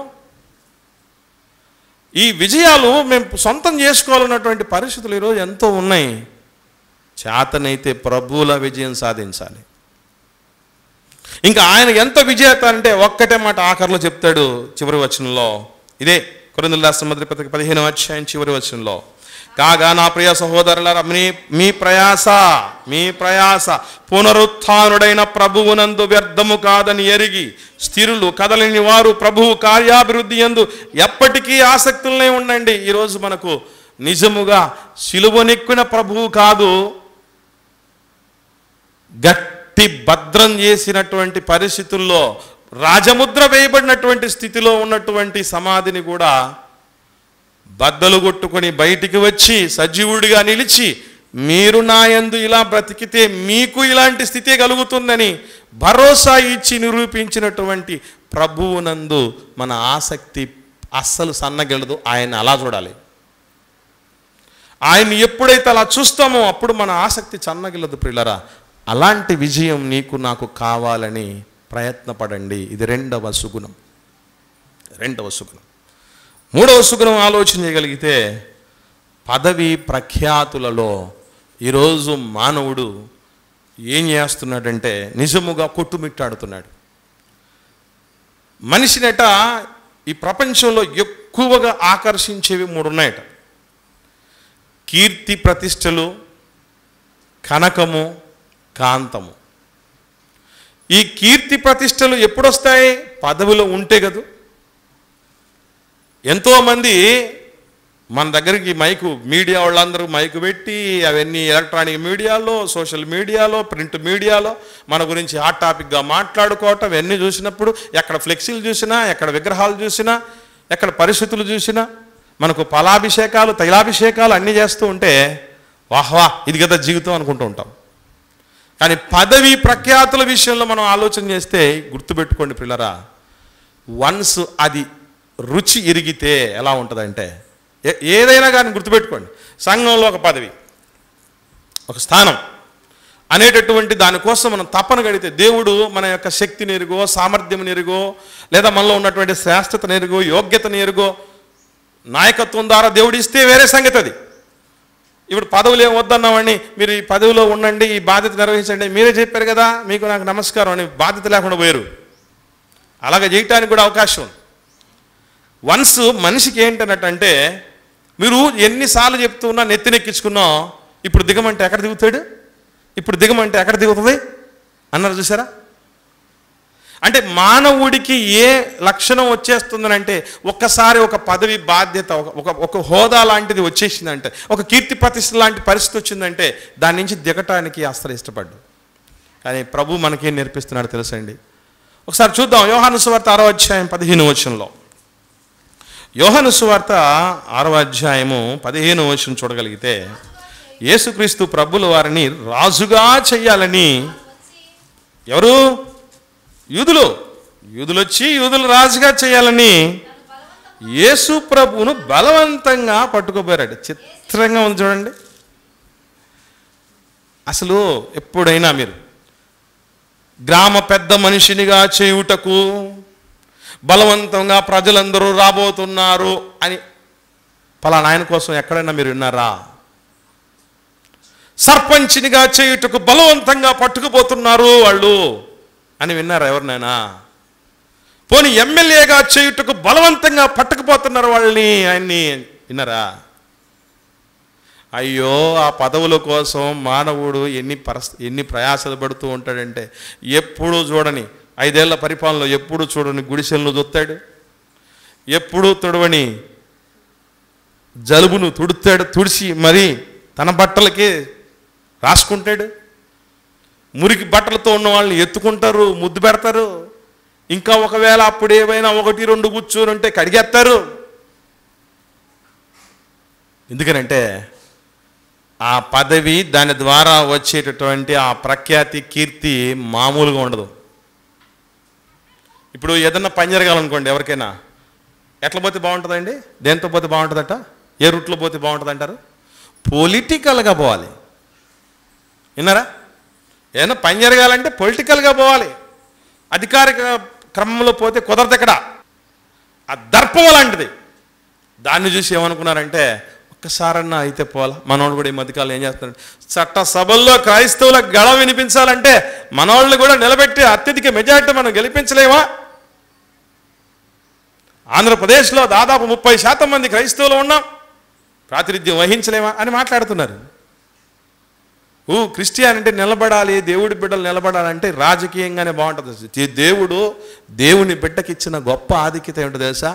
ఈ విజయాలు మేము సొంతం చేసుకోవాలన్నటువంటి పరిస్థితులు ఈరోజు ఎంతో ఉన్నాయి. చేతనైతే ప్రభువుల విజయం సాధించాలి. ఇంకా ఆయన ఎంత విజేత అంటే ఒక్కటే మాట ఆఖరిలో చెప్తాడు చివరి వచనంలో. ఇదే కొరింథీయులకు రాసిన మొదటి పత్రిక 15వ అధ్యాయం చివరి వచనంలో, కాగా నా ప్రియ సహోదరులారా, మీ ప్రయాస పునరుత్థానుడైన ప్రభువునందు వ్యర్థము కాదని ఎరిగి స్థిరులు కదలని వారు ప్రభువు కార్యాభివృద్ధి యందు ఎప్పటికీ ఆసక్తులనే ఉండండి. ఈరోజు మనకు నిజముగా సిలువనెక్కిన ప్రభువు కాదు, గట్టి భద్రం చేసినటువంటి పరిస్థితుల్లో రాజముద్ర వేయబడినటువంటి స్థితిలో ఉన్నటువంటి సమాధిని కూడా బద్దలు కొట్టుకొని బయటికి వచ్చి సజీవుడిగా నిలిచి, మీరు నా యందు ఇలా బ్రతికితే మీకు ఇలాంటి స్థితి కలుగుతుందని భరోసా ఇచ్చి నిరూపించినటువంటి ప్రభువునందు మన ఆసక్తి అస్సలు సన్నగిలదు. ఆయన అలా చూడాలి. ఆయన్ని ఎప్పుడైతే అలా చూస్తామో అప్పుడు మన ఆసక్తి సన్నగిలదు. ప్రియులరా, అలాంటి విజయం నీకు నాకు కావాలని ప్రయత్నపడండి. ఇది రెండవ సుగుణం. మూడవ సుగుణం ఆలోచన చేయగలిగితే, పదవి ప్రఖ్యాతులలో ఈరోజు మానవుడు ఏం చేస్తున్నాడంటే నిజముగా కొట్టుమిట్టాడుతున్నాడు. మనిషినట ఈ ప్రపంచంలో ఎక్కువగా ఆకర్షించేవి 3 ఉన్నాయట: కీర్తి ప్రతిష్టలు, కనకము, కాంతము. ఈ కీర్తి ప్రతిష్టలు ఎప్పుడొస్తాయి? పదవిలో ఉంటే కదా. ఎంతోమంది మన దగ్గరికి మీడియా వాళ్ళందరూ మైకు పెట్టి అవన్నీ ఎలక్ట్రానిక్ మీడియాలో, సోషల్ మీడియాలో, ప్రింట్ మీడియాలో మన గురించి హాట్ టాపిక్గా మాట్లాడుకోవటం ఇవన్నీ చూసినప్పుడు, ఎక్కడ ఫ్లెక్సీలు చూసినా, ఎక్కడ విగ్రహాలు చూసినా, ఎక్కడ పరిస్థితులు చూసినా మనకు ఫలాభిషేకాలు, తైలాభిషేకాలు అన్నీ చేస్తూ ఉంటే వాహ్వా ఇది కదా జీవితం అనుకుంటూ ఉంటాం. కానీ పదవి ప్రఖ్యాతుల విషయంలో మనం ఆలోచన చేస్తే గుర్తుపెట్టుకోండి పిల్లరా, వన్స్ అది రుచి ఎరిగితే ఎలా ఉంటుందంటే, ఏదైనా కానీ గుర్తుపెట్టుకోండి, సంఘంలో ఒక పదవి, ఒక స్థానం అనేటటువంటి దానికోసం మనం తపన గడితే దేవుడు మన యొక్క శక్తిని ఎరుగో, సామర్థ్యం ఎరుగో, లేదా మనలో ఉన్నటువంటి శ్రేష్టతను ఎరుగో, యోగ్యతను ఎరుగో నాయకత్వం ద్వారా దేవుడు ఇస్తే వేరే సంగతి అది. ఇప్పుడు పదవులు ఏం వద్దన్నామని మీరు ఈ పదవిలో ఉండండి, ఈ బాధ్యత నిర్వహించండి, మీరే చెప్పారు కదా మీకు నాకు నమస్కారం అని బాధ్యత లేకుండా పోయారు. అలాగే చేయటానికి కూడా అవకాశం ఉంది. వన్స్ మనిషికి ఏంటన్నట్టంటే, మీరు ఎన్నిసార్లు చెప్తున్నా నెత్తినెక్కించుకున్నా, ఇప్పుడు దిగమంటే ఎక్కడ దిగుతాడు, ఇప్పుడు దిగమంటే ఎక్కడ దిగుతుంది అన్నారు చూసారా. అంటే మానవుడికి ఏ లక్షణం వచ్చేస్తుందనంటే, ఒక్కసారి ఒక పదవి బాధ్యత, ఒక హోదా లాంటిది వచ్చేసిందంటే, ఒక కీర్తి ప్రతిష్ట లాంటి పరిస్థితి వచ్చిందంటే దాని నుంచి దిగటానికి అస్సలు ఇష్టపడ్డు. కానీ ప్రభు మనకేం నేర్పిస్తున్నాడు తెలుసండి. ఒకసారి చూద్దాం యోహాను సువార్త 6వ అధ్యాయం 15వ వచనంలో. యోహాను సువార్త 6వ అధ్యాయము 15వ వచనం చూడగలిగితే, యేసుక్రీస్తు ప్రభుల వారిని రాజుగా చెయ్యాలని ఎవరు? యూదులు వచ్చి యూదులు రాజుగా చేయాలని యేసు ప్రభువును బలవంతంగా పట్టుకోపోయాడు. చిత్రంగా ఉంది చూడండి. అసలు ఎప్పుడైనా మీరు గ్రామ పెద్ద మనిషినిగా చేయుటకు బలవంతంగా ప్రజలందరూ రాబోతున్నారు అని పలానా ఆయన కోసం ఎక్కడైనా మీరు విన్నారా? సర్పంచినిగా చేయుటకు బలవంతంగా పట్టుకుపోతున్నారు వాళ్ళు అని విన్నారా ఎవరినైనా? పోనీ ఎమ్మెల్యేగా చేయుటకు బలవంతంగా పట్టుకుపోతున్నారు వాళ్ళని, ఆయన్ని విన్నారా? అయ్యో, ఆ పదవుల కోసం మానవుడు ఎన్ని ప్రయాసలు పడుతూ ఉంటాడంటే, ఎప్పుడూ చూడని 5 ఏళ్ల పరిపాలనలో ఎప్పుడూ చూడని గుడిసెలను చూస్తాడు, ఎప్పుడూ తుడవని జలుబును తుడిచి మరి తన బట్టలకే రాసుకుంటాడు, మురికి బట్టలతో ఉన్న వాళ్ళని ఎత్తుకుంటారు, ముద్దు పెడతారు, ఇంకా ఒకవేళ అప్పుడు ఏమైనా 1-2 కూర్చొని ఉంటే కడిగేస్తారు. ఎందుకనంటే ఆ పదవి, దాని ద్వారా వచ్చేటటువంటి ఆ ప్రఖ్యాతి, కీర్తి మామూలుగా ఉండదు. ఇప్పుడు ఏదన్నా పని జరగాలనుకోండి, ఎవరికైనా ఎట్లా పోతే బాగుంటుందండి? దేంతో పోతే బాగుంటుందట? ఏ రూట్లో పోతే బాగుంటుంది అంటారు? పొలిటికల్గా పోవాలి. విన్నారా? ఏదైనా పని జరగాలంటే పొలిటికల్గా పోవాలి. అధికారిక క్రమంలో పోతే కుదరదు. ఎక్కడ ఆ దర్పం లాంటిది. దాన్ని చూసి ఏమనుకున్నారంటే, ఒక్కసారన్నా అయితే పోలా. మనోళ్ళు కూడా ఈ మధ్యకాలం ఏం చేస్తున్నారు, చట్ట సభల్లో క్రైస్తవుల గళ వినిపించాలంటే మనోళ్ళు కూడా నిలబెట్టి అత్యధిక మెజారిటీ మనం గెలిపించలేమా? ఆంధ్రప్రదేశ్లో దాదాపు 30% మంది క్రైస్తవులు ఉన్నాం, ప్రాతినిధ్యం వహించలేమా అని మాట్లాడుతున్నారు. క్రిస్టియానిటీ నిలబడాలి, దేవుడి బిడ్డలు నిలబడాలంటే రాజకీయంగానే బాగుంటుంది. దేవుని బిడ్డకిచ్చిన గొప్ప ఆధిక్యత ఏమిటో తెలుసా?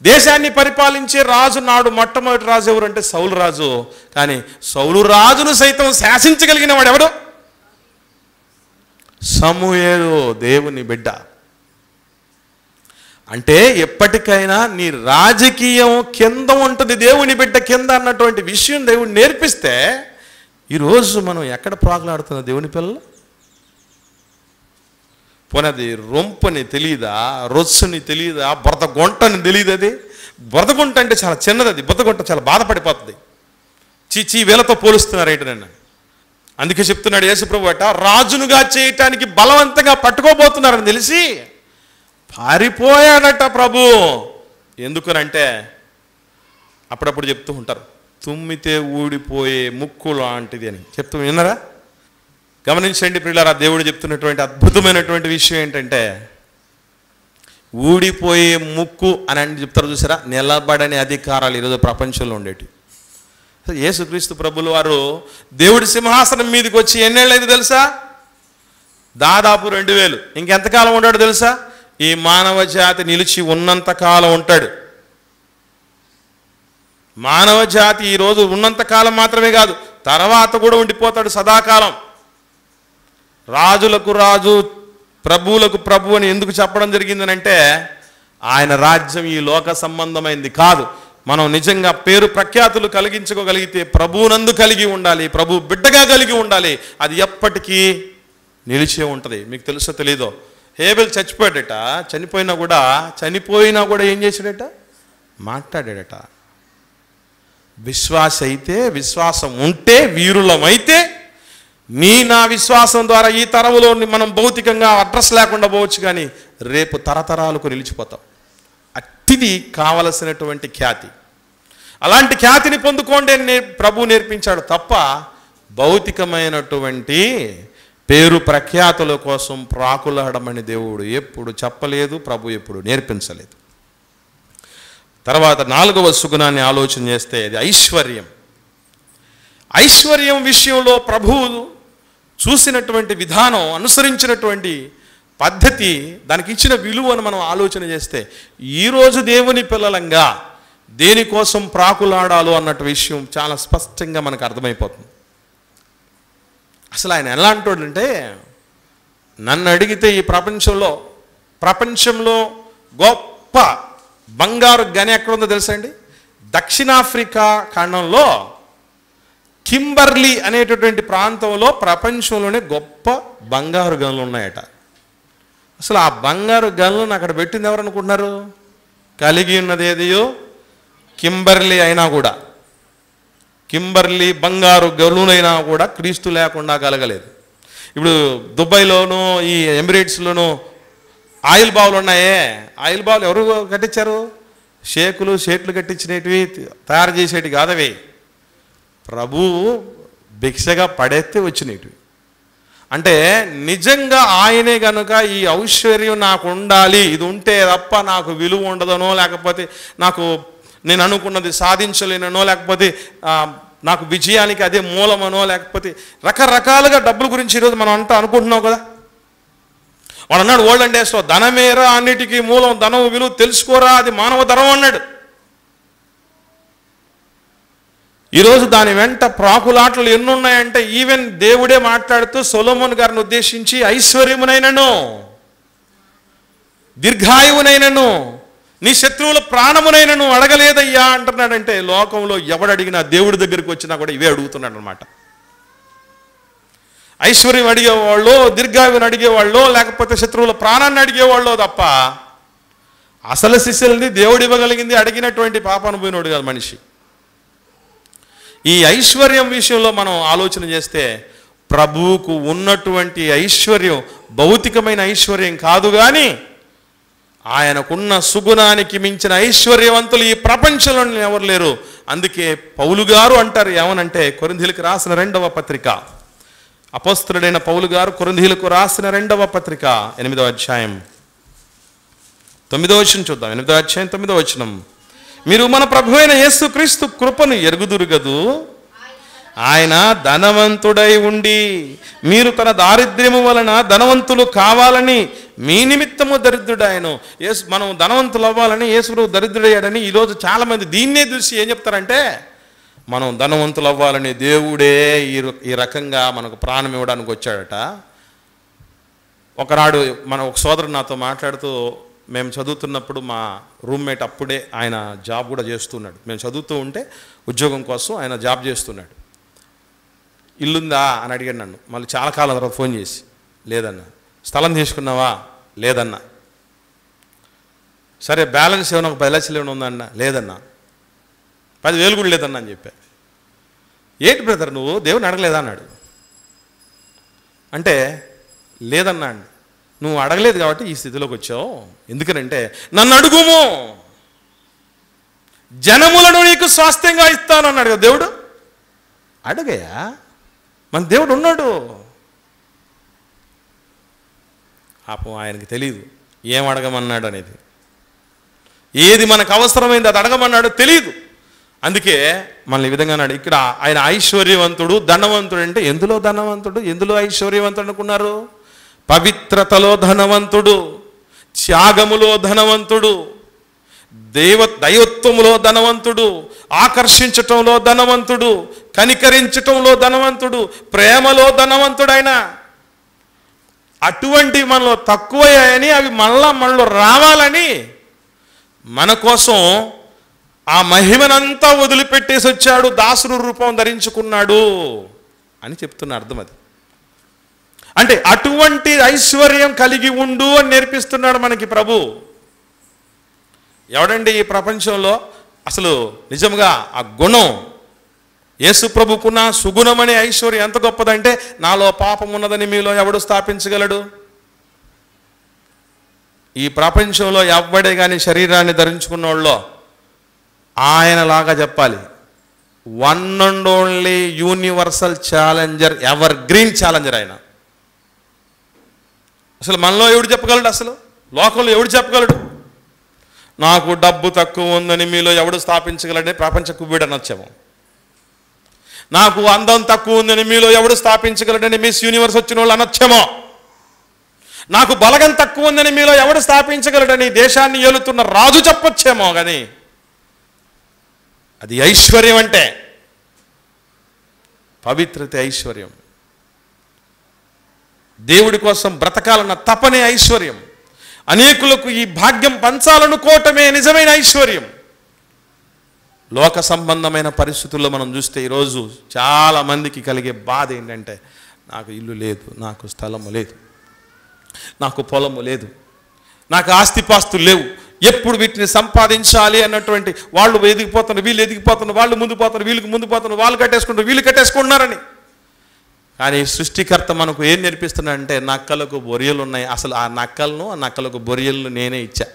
దేశాన్ని పరిపాలించే రాజు నాడు మొట్టమొదటి రాజు ఎవరంటే సౌలు రాజు. కానీ సౌలు రాజును సైతం శాసించగలిగిన వాడు ఎవడు? సమూయేలు, దేవుని బిడ్డ. అంటే ఎప్పటికైనా నీ రాజకీయం కింద ఉంటుంది, దేవుని బిడ్డ కింద అన్నటువంటి విషయం దేవుడు నేర్పిస్తే ఈరోజు మనం ఎక్కడ ప్రాకులాడుతున్న దేవుని పిల్లలు? పోనది రొంపని తెలియదా, రొస్సుని తెలియదా, బురదగుంటని తెలియదు. అది బురదగుంట అంటే చాలా చిన్నది, అది బురదగుంట చాలా బాధపడిపోతుంది. చీచీ వీళ్ళతో పోలుస్తున్నారు ఏంటి నన్ను? అందుకే చెప్తున్నాడు యేసుప్రభు అట, రాజునుగా చేయటానికి బలవంతంగా పట్టుకోబోతున్నారని తెలిసి పారిపోయాడట ప్రభు. ఎందుకనంటే అప్పుడప్పుడు చెప్తూ ఉంటారు, తుమ్మితే ఊడిపోయే ముక్కు లాంటిది అని చెప్తూ విన్నారా? గమనించండి ప్రియులారా, దేవుడు చెప్తున్నటువంటి అద్భుతమైనటువంటి విషయం ఏంటంటే, ఊడిపోయే ముక్కు అని అంటే చెప్తారు చూసారా, నిలబడని అధికారాలు ఈరోజు ప్రపంచంలో ఉండేవి. యేసుక్రీస్తు ప్రభులు వారు దేవుడి సింహాసనం మీదకి వచ్చి ఎన్నేళ్ళైంది తెలుసా? దాదాపు 2000. ఇంకెంతకాలం ఉంటాడు తెలుసా? ఈ మానవ జాతి నిలిచి ఉన్నంతకాలం ఉంటాడు. మానవ జాతి ఈరోజు ఉన్నంతకాలం మాత్రమే కాదు, తర్వాత కూడా ఉండిపోతాడు సదాకాలం. రాజులకు రాజు, ప్రభువులకు ప్రభు అని ఎందుకు చెప్పడం జరిగిందనంటే, ఆయన రాజ్యం ఈ లోక సంబంధమైంది కాదు. మనం నిజంగా పేరు ప్రఖ్యాతులు కలిగించుకోగలిగితే ప్రభువునందు కలిగి ఉండాలి, ప్రభు బిడ్డగా కలిగి ఉండాలి. అది ఎప్పటికీ నిలిచే ఉంటుంది. మీకు తెలుసో తెలీదో, హేబెల్ చచ్చిపోయాడట. చనిపోయినా కూడా ఏం చేశాడట? మాట్లాడాడట. విశ్వాసం ఉంటే, వీరులమైతే, నా విశ్వాసం ద్వారా ఈ తరములో మనం భౌతికంగా అడ్రస్ లేకుండా పోవచ్చు, కానీ రేపు తరతరాలకు నిలిచిపోతాం. అట్టిది కావలసినటువంటి ఖ్యాతి. అలాంటి ఖ్యాతిని పొందుకోండి అని ప్రభు నేర్పించాడు తప్ప భౌతికమైనటువంటి పేరు ప్రఖ్యాతుల కోసం ప్రాకులాడమని దేవుడు ఎప్పుడు చెప్పలేదు, ప్రభు ఎప్పుడు నేర్పించలేదు. తర్వాత 4వ సుగుణాన్ని ఆలోచన చేస్తే అది ఐశ్వర్యం. ఐశ్వర్యం విషయంలో ప్రభువు చూసినటువంటి విధానం, అనుసరించినటువంటి పద్ధతి, దానికి ఇచ్చిన విలువను మనం ఆలోచన చేస్తే ఈరోజు దేవుని పిల్లలంగా దేనికోసం ప్రాకులాడాలో అన్నట్టు విషయం చాలా స్పష్టంగా మనకు అర్థమైపోతుంది. అసలు ఆయన ఎలా అంటాడంటే, నన్ను అడిగితే ఈ ప్రపంచంలో గొప్ప బంగారు గని ఎక్కడుందో తెలుసా అండి? దక్షిణాఫ్రికా ఖండంలో కింబర్లీ అనేటటువంటి ప్రాంతంలో ప్రపంచంలోనే గొప్ప బంగారు గనులు ఉన్నాయట. అసలు ఆ బంగారు గనులను అక్కడ పెట్టింది ఎవరు అనుకుంటున్నారు? కలిగి ఉన్నది ఏదియో కింబర్లీ అయినా కూడా, కింబర్లీ బంగారు గనులైనా కూడా క్రీస్తు లేకుండా కలగలేదు. ఇప్పుడు దుబాయ్లోనూ ఈ ఎమిరేట్స్లోనూ ఆయిల్ బావులు ఉన్నాయే, ఆయిల్ బావులు ఎవరు కట్టించారు? షేట్లు కట్టించినవి, తయారు చేసేటివి కాదవి. ప్రభువు భిక్షగా పడేస్తే వచ్చినవి. అంటే నిజంగా ఆయనే కనుక ఈ ఐశ్వర్యం నాకు ఉండాలి, ఇది ఉంటే తప్ప నాకు విలువ ఉండదనో, లేకపోతే నాకు నేను అనుకున్నది సాధించలేననో, లేకపోతే నాకు విజయానికి అదే మూలమనో, లేకపోతే రకరకాలుగా డబ్బుల గురించి ఈరోజు మనం అంతా అనుకుంటున్నాం కదా. వాడు అన్నాడు ఓల్డెన్ డేస్లో, ధనమేరా అన్నిటికీ మూలం, ధనం విలువ తెలుసుకోరా, అది మానవ ధనం అన్నాడు. ఈరోజు దాని వెంట ప్రాకులాటలు ఎన్నున్నాయంటే, ఈవెన్ దేవుడే మాట్లాడుతూ సొలొమోను గారిని ఉద్దేశించి ఐశ్వర్యమునైనను, దీర్ఘాయువునైనను, నీ శత్రువుల ప్రాణమునైనను అడగలేదయ్యా అంటున్నాడంటే, లోకంలో ఎవడడిగినా దేవుడి దగ్గరికి వచ్చినా కూడా ఇవే అడుగుతున్నాడు అనమాట. ఐశ్వర్యం అడిగేవాళ్ళు, దీర్ఘాయువుని అడిగేవాళ్ళు, లేకపోతే శత్రువుల ప్రాణాన్ని అడిగేవాళ్ళు తప్ప అసలు శిష్యుల్ని దేవుడు ఇవ్వగలిగింది అడిగినటువంటి పాపానుభూనోడు కాదు మనిషి. ఈ ఐశ్వర్యం విషయంలో మనం ఆలోచన చేస్తే, ప్రభువుకు ఉన్నటువంటి ఐశ్వర్యం భౌతికమైన ఐశ్వర్యం కాదు, కానీ ఆయనకున్న సుగుణానికి మించిన ఐశ్వర్యవంతులు ఈ ప్రపంచంలో ఎవరు లేరు. అందుకే పౌలు గారు అంటారు, ఏమనంటే, కొరింథీయులకు రాసిన 2వ పత్రిక, అపోస్తలుడైన పౌలు గారు కొరింథీయులకు రాసిన 2వ పత్రిక 8వ అధ్యాయం 9వ వచనం చూద్దాం. 8వ అధ్యాయం 9వ వచనం. మీరు మన ప్రభువైన యేసుక్రీస్తు కృపను ఎరుగుదురు గదు, ఆయన ధనవంతుడై ఉండి మీరు తన దారిద్ర్యము వలన ధనవంతులు కావాలని మీ నిమిత్తము దరిద్రుడాయను. మనం ధనవంతులు అవ్వాలని యేసు దరిద్రుడయ్యాడని ఈరోజు చాలామంది దీన్నే చూసి ఏం చెప్తారంటే, మనం ధనవంతులు అవ్వాలని దేవుడే ఈ రకంగా మనకు ప్రాణం ఇవ్వడానికి వచ్చాడట. ఒకనాడు ఒక సోదరుడు నాతో మాట్లాడుతూ, మేము చదువుతున్నప్పుడు మా రూమ్మేట్ అప్పుడే ఆయన జాబ్ కూడా చేస్తున్నాడు. మేము చదువుతూ ఉంటే ఉద్యోగం కోసం ఆయన జాబ్ చేస్తున్నాడు. ఇల్లుందా అని అడిగాడు నన్ను. మళ్ళీ చాలా కాలం తర్వాత ఫోన్ చేసి, లేదన్నా. స్థలం తీసుకున్నావా? లేదన్నా. సరే బ్యాలెన్స్ ఏమైనా ఒక 10 లక్షలు ఏమైనా ఉందన్నా? లేదన్నా. 10,000 కూడా లేదన్నా అని చెప్పా. ఏంటి బ్రదర్ నువ్వు దేవుని అడగలేదా అన్నాడు. అంటే లేదన్నా అండి, నువ్వు అడగలేదు కాబట్టి ఈ స్థితిలోకి వచ్చావు. ఎందుకనంటే, నన్ను అడుగుము, జనములను నీకు స్వాస్థ్యంగా ఇస్తాను అన్నాడు కదా దేవుడు. అడగయా, మన దేవుడు ఉన్నాడు. పాపం ఆయనకి తెలియదు ఏం అడగమన్నాడు అనేది, ఏది మనకు అవసరమైంది అది అడగమన్నాడు తెలియదు. అందుకే మనల్ని ఈ విధంగా అన్నాడు. ఇక్కడ ఆయన ఐశ్వర్యవంతుడు, ధనవంతుడు. అంటే ఎందులో ధనవంతుడు, ఎందులో ఐశ్వర్యవంతుడు అనుకున్నారు? పవిత్రతలో ధనవంతుడు, త్యాగములో ధనవంతుడు, దైవత్వములో ధనవంతుడు, ఆకర్షించటంలో ధనవంతుడు, కనికరించటంలో ధనవంతుడు, ప్రేమలో ధనవంతుడైన. అటువంటి మనలో తక్కువయ్యాయని, అవి మనలో రావాలని మన కోసం ఆ మహిమనంతా వదిలిపెట్టేసి వచ్చాడు, దాసుడు రూపం ధరించుకున్నాడు అని చెప్తున్న అర్థం అది. అంటే అటువంటి ఐశ్వర్యం కలిగి ఉండు అని నేర్పిస్తున్నాడు మనకి ప్రభు. ఎవడండి ఈ ప్రపంచంలో అసలు నిజంగా ఆ గుణం, యేసు ప్రభుకున్న సుగుణం అనే ఐశ్వర్యం ఎంత గొప్పదంటే, నాలో పాపం ఉన్నదని మీలో ఎవడు స్థాపించగలడు? ఈ ప్రపంచంలో ఎవ్వడే కానీ శరీరాన్ని ధరించుకున్న వాళ్ళో ఆయనలాగా చెప్పాలి, one and only universal challenger, ever green challenger ఆయన. అసలు మనలో ఎవడు చెప్పగలడు? అసలు లోకంలో ఎవడు చెప్పగలడు? నాకు డబ్బు తక్కువ ఉందని మీలో ఎవడు స్థాపించగలడని ప్రపంచ కువ్వుడు అనొచ్చేమో. నాకు అందం తక్కువ ఉందని మీలో ఎవడు స్థాపించగలడని మిస్ యూనివర్స్ వచ్చిన వాళ్ళు అనొచ్చేమో. నాకు బలగం తక్కువ ఉందని మీలో ఎవడు స్థాపించగలడని దేశాన్ని ఏలుతున్న రాజు చెప్పొచ్చేమో. కానీ అది ఐశ్వర్యం అంటే పవిత్రత, ఐశ్వర్యం, దేవుడి కోసం బ్రతకాలన్న తపనే ఐశ్వర్యం, అనేకులకు ఈ భాగ్యం పంచాలనుకోవటమే నిజమైన ఐశ్వర్యం. లోక సంబంధమైన పరిస్థితుల్లో మనం చూస్తే ఈరోజు చాలామందికి కలిగే బాధ ఏంటంటే, నాకు ఇల్లు లేదు, నాకు స్థలము లేదు, నాకు పొలము లేదు, నాకు ఆస్తిపాస్తులు లేవు, ఎప్పుడు వీటిని సంపాదించాలి అన్నటువంటి వాళ్ళు ఎదిగిపోతున్నారు, వీళ్ళు ఎదిగిపోతున్నారు, వాళ్ళు ముందు పోతున్నారు, వీళ్ళకి ముందు పోతున్నారు, వాళ్ళు కట్టేసుకుంటారు, వీళ్ళు కట్టేసుకుంటున్నారని. కానీ సృష్టికర్త మనకు ఏం నేర్పిస్తున్నాడంటే, నక్కలకు బొరియలు ఉన్నాయి. అసలు ఆ నక్కలకు బొరియలను నేనే ఇచ్చా.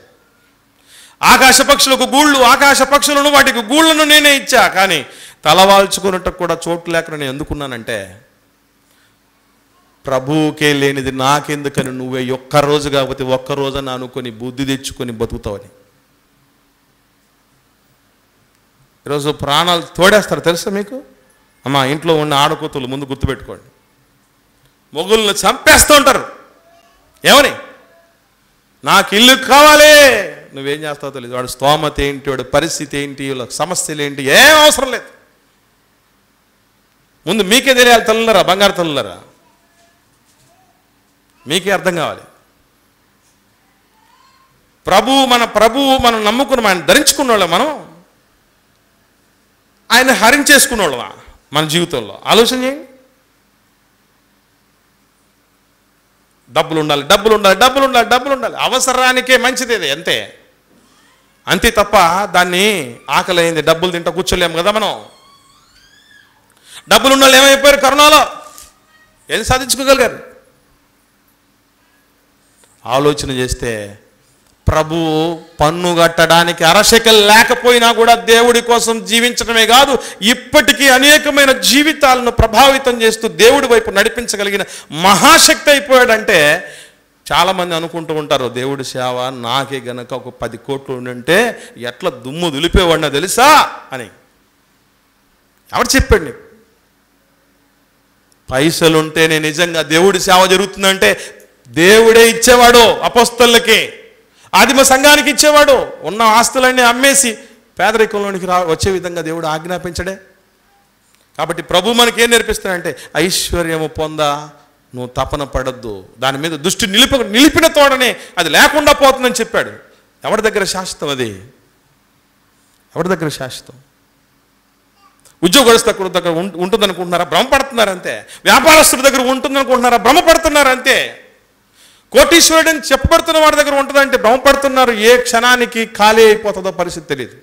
ఆకాశ పక్షులకు గూళ్ళు, ఆకాశ పక్షులను వాటికి గూళ్ళను నేనే ఇచ్చా. కానీ తలవాల్చుకున్నట్టు కూడా చోటు లేక నేను ఎందుకున్నానంటే, ప్రభువుకే లేనిది నాకెందుకని నువ్వే ఒక్కరోజు కాకపోతే ఒక్కరోజని అనుకొని బుద్ధి తెచ్చుకొని బతుకుతావని. ఈరోజు ప్రాణాలు తోడేస్తారు తెలుసా మీకు? అమ్మా, ఇంట్లో ఉన్న ఆడకూతులు ముందు గుర్తుపెట్టుకోండి, మొగుళ్ళని చంపేస్తూ ఉంటారు. ఏమని? నాకు ఇల్లు కావాలి. నువ్వేం చేస్తావు తెలియదు. వాడు స్తోమత ఏంటి, వాడి పరిస్థితి ఏంటి, వాళ్ళ సమస్యలు ఏంటి, ఏం అవసరం లేదు. ముందు మీకే తెలియాలి. తల్లులరా, బంగారు తల్లులరా, మీకే అర్థం కావాలి. ప్రభువు మనం నమ్ముకున్న, ఆయన ధరించుకున్న వాళ్ళం, మనం ఆయన హరించేసుకున్న వాళ్ళమా మన జీవితంలో? ఆలోచన చేయండి. డబ్బులు ఉండాలి, డబ్బులు ఉండాలి, డబ్బులు ఉండాలి, డబ్బులు ఉండాలి. అవసరానికే మంచిది ఇది, అంతే తప్ప దాన్ని ఆకలి అయింది డబ్బులు తింటా కూర్చోలేము కదా మనం. డబ్బులు ఉన్న వాళ్ళు ఏమైపోయారు? కరోనాలో ఏం సాధించుకోగలిగారు? ఆలోచన చేస్తే ప్రభువు పన్ను కట్టడానికి అరశకలు లేకపోయినా కూడా దేవుడి కోసం జీవించడమే కాదు, ఇప్పటికీ అనేకమైన జీవితాలను ప్రభావితం చేస్తూ దేవుడి వైపు నడిపించగలిగిన మహాశక్తి అయిపోయాడంటే, చాలామంది అనుకుంటూ ఉంటారు, దేవుడి సేవ నాకే గనక ఒక 10 కోట్లు ఉంటే ఎట్లా దుమ్ము దులిపేవాడినా తెలుసా అని. ఎవరు చెప్పాడు నీకు? పైసలుంటేనే నిజంగా దేవుడి సేవ జరుగుతుందంటే దేవుడే ఇచ్చేవాడు. అపోస్తలులకి, ఆదిమ సంఘానికి ఇచ్చేవాడు. ఉన్న ఆస్తులన్నీ అమ్మేసి పేదరికంలోనికి వచ్చే విధంగా దేవుడు ఆజ్ఞాపించడే. కాబట్టి ప్రభు మనకి ఏం నేర్పిస్తాడంటే, ఐశ్వర్యము పొందా నువ్వు తపన పడద్దు, దాని మీద దృష్టి నిలిపిన తోడనే అది లేకుండా పోతుందని చెప్పాడు. ఎవరి దగ్గర శాశ్వతం అది? ఎవరి దగ్గర శాశ్వతం? ఉద్యోగస్తుల దగ్గర ఉంటుందనుకుంటున్నారా? భ్రమపడుతున్నారు అంతే. వ్యాపారస్తుల దగ్గర ఉంటుందనుకుంటున్నారా? భ్రమపడుతున్నారు అంతే. కోటీశ్వరుడు అని చెప్పబడుతున్న వాడి దగ్గర ఉంటుందంటే భ్రమపడుతున్నారు. ఏ క్షణానికి ఖాళీ అయిపోతుందో పరిస్థితి తెలియదు.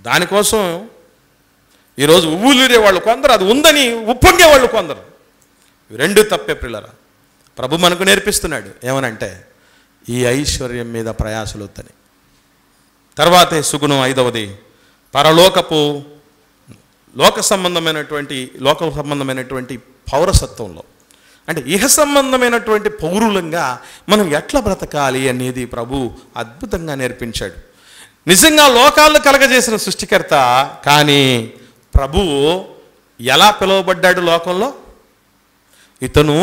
దానికోసం ఈరోజు ఉవ్వులూరే వాళ్ళు కొందరు, అది ఉందని ఉప్పొంగే వాళ్ళు కొందరు. రెండు తప్పే పిల్లరా. ప్రభు మనకు నేర్పిస్తున్నాడు ఏమనంటే, ఈ ఐశ్వర్యం మీద ప్రయాసలు వద్దని. తర్వాతే సుగుణం 5వది, లోక సంబంధమైనటువంటి పౌరసత్వంలో, అంటే ఇహ సంబంధమైనటువంటి పౌరులంగా మనం ఎట్లా బ్రతకాలి అనేది ప్రభు అద్భుతంగా నేర్పించాడు. నిజంగా లోకాలను కలగజేసిన సృష్టికర్త, కానీ ప్రభువు ఎలా పిలువబడ్డాడు లోకంలో? ఇతను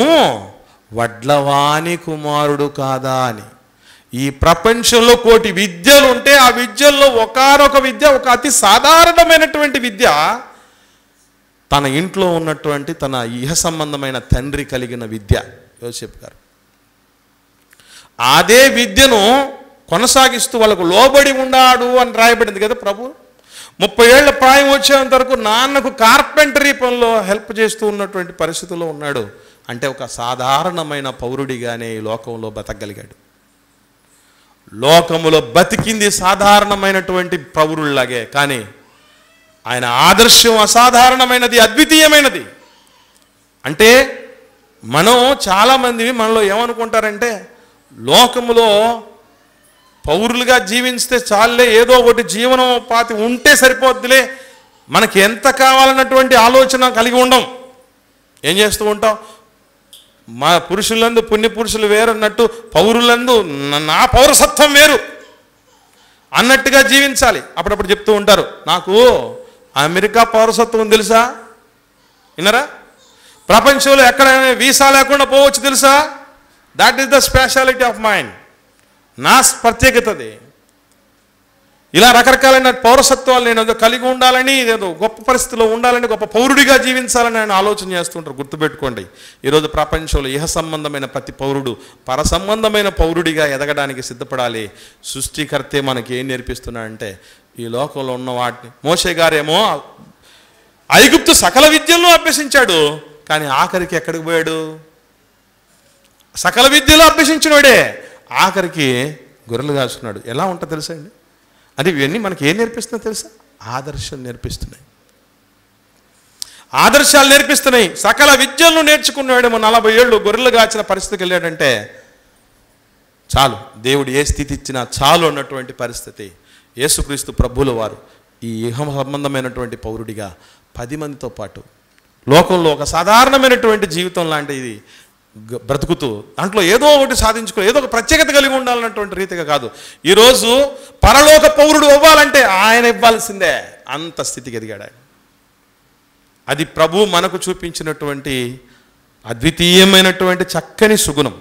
వడ్లవాణి కుమారుడు కాదా అని. ఈ ప్రపంచంలో 1,000,000 విద్యలు ఉంటే ఆ విద్యల్లో ఒకానొక విద్య, ఒక అతి సాధారణమైనటువంటి విద్య, తన ఇంట్లో ఉన్నటువంటి తన ఇహ సంబంధమైన తండ్రి కలిగిన విద్య యోసేపు గారు. అదే విద్యను కొనసాగిస్తూ వాళ్ళకు లోబడి ఉన్నాడు అని రాయబడింది కదా. ప్రభు 30 ఏళ్ల ప్రాయం వచ్చేంత వరకు నాన్నకు కార్పెంటరీ పనిలో హెల్ప్ చేస్తూ ఉన్నటువంటి పరిస్థితుల్లో ఉన్నాడు. అంటే ఒక సాధారణమైన పౌరుడిగానే ఈ లోకంలో బతకగలిగాడు. లోకములో బతికింది సాధారణమైనటువంటి పౌరుల్లాగే, కానీ ఆయన ఆదర్శం అసాధారణమైనది, అద్వితీయమైనది. అంటే మనం చాలామంది మనలో ఏమనుకుంటారంటే, లోకములో పౌరులుగా జీవిస్తే చాలే, ఏదో ఒకటి జీవనోపాధి ఉంటే సరిపోద్దులే, మనకి ఎంత కావాలన్నటువంటి ఆలోచన కలిగి ఉండం. ఏం చేస్తూ ఉంటాం? మా పురుషులందు పుణ్య పురుషులు వేరన్నట్టు పౌరులందు నా పౌరసత్వం వేరు అన్నట్టుగా జీవించాలి. అప్పుడప్పుడు చెప్తూ ఉంటారు, నాకు అమెరికా పౌరసత్వం తెలుసా? విన్నారా? ప్రపంచంలో ఎక్కడైనా వీసా లేకుండా పోవచ్చు తెలుసా? That is the speciality of mind. నా ప్రత్యేకతది. ఇలా రకరకాలైన పౌరసత్వాలు నేను కలిగి ఉండాలని, ఏదో గొప్ప పరిస్థితిలో ఉండాలని, గొప్ప పౌరుడిగా జీవించాలని ఆయన ఆలోచన చేస్తుంటారు. గుర్తుపెట్టుకోండి, ఈరోజు ప్రపంచంలో ఇహ సంబంధమైన ప్రతి పౌరుడు పర సంబంధమైన పౌరుడిగా ఎదగడానికి సిద్ధపడాలి. సృష్టికర్తే మనకి ఏం నేర్పిస్తున్నాడంటే, ఈ లోకంలో ఉన్న వాటిని, మోషే గారేమో ఐగుప్తు సకల విద్యలను అభ్యసించాడు, కానీ ఆఖరికి ఎక్కడికి పోయాడు? సకల విద్యలో అభ్యసించినవాడే ఆఖరికి గొర్రెలు కాసుకున్నాడు. ఎలా ఉంటుందో తెలుసా అండి? అంటే ఇవన్నీ మనకి ఏం నేర్పిస్తున్నాయి తెలుసా? ఆదర్శం నేర్పిస్తున్నాయి, ఆదర్శాలు నేర్పిస్తున్నాయి. సకల విద్యలను నేర్చుకున్నాడేమో, 40 ఏళ్ళు గొర్రెలు కాచిన పరిస్థితికి వెళ్ళాడంటే చాలు, దేవుడు ఏ స్థితి ఇచ్చినా చాలు అన్నటువంటి పరిస్థితి. యేసుక్రీస్తు ప్రభువుల వారు ఈ ఇహ సంబంధమైనటువంటి పౌరుడిగా 10 మందితో పాటు లోకంలో ఒక సాధారణమైనటువంటి జీవితం లాంటిది బ్రతుకుతూ దాంట్లో ఏదో ఒకటి సాధించుకో, ఏదో ఒక ప్రత్యేకత కలిగి ఉండాలన్నటువంటి రీతిగా కాదు. ఈరోజు పరలోక పౌరుడు అవ్వాలంటే ఆయన ఇవ్వాల్సిందే, అంత స్థితికి ఎదిగాడు ఆయన. అది ప్రభు మనకు చూపించినటువంటి అద్వితీయమైనటువంటి చక్కని సుగుణం.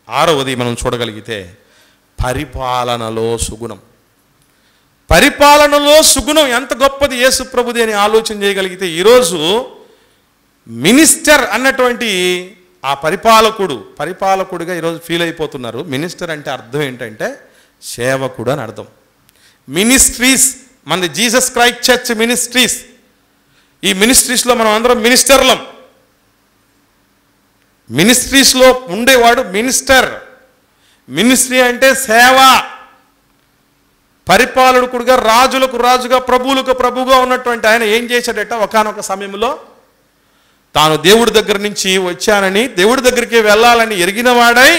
6వది మనం చూడగలిగితే పరిపాలనలో సుగుణం. పరిపాలనలో సుగుణం ఎంత గొప్పది యేసు ప్రభుది అని ఆలోచన చేయగలిగితే ఈరోజు మినిస్టర్ అన్నటువంటి ఆ పరిపాలకుడిగా ఈరోజు ఫీల్ అయిపోతున్నారు. మినిస్టర్ అంటే అర్థం ఏంటంటే సేవకుడు అని అర్థం. మినిస్ట్రీస్, మనది జీసస్ క్రైస్ట్ చర్చ్ మినిస్ట్రీస్. ఈ మినిస్ట్రీస్లో మనం అందరం మినిస్టర్లం. మినిస్ట్రీస్లో ఉండేవాడు మినిస్టర్. మినిస్ట్రీ అంటే సేవ. పరిపాలకుడుగా, రాజులకు రాజుగా, ప్రభువులకు ప్రభువుగా ఉన్నటువంటి ఆయన ఏం చేశాడట, ఒకానొక సమయంలో తాను దేవుడి దగ్గర నుంచి వచ్చానని, దేవుడి దగ్గరికి వెళ్ళాలని ఎరిగినవాడై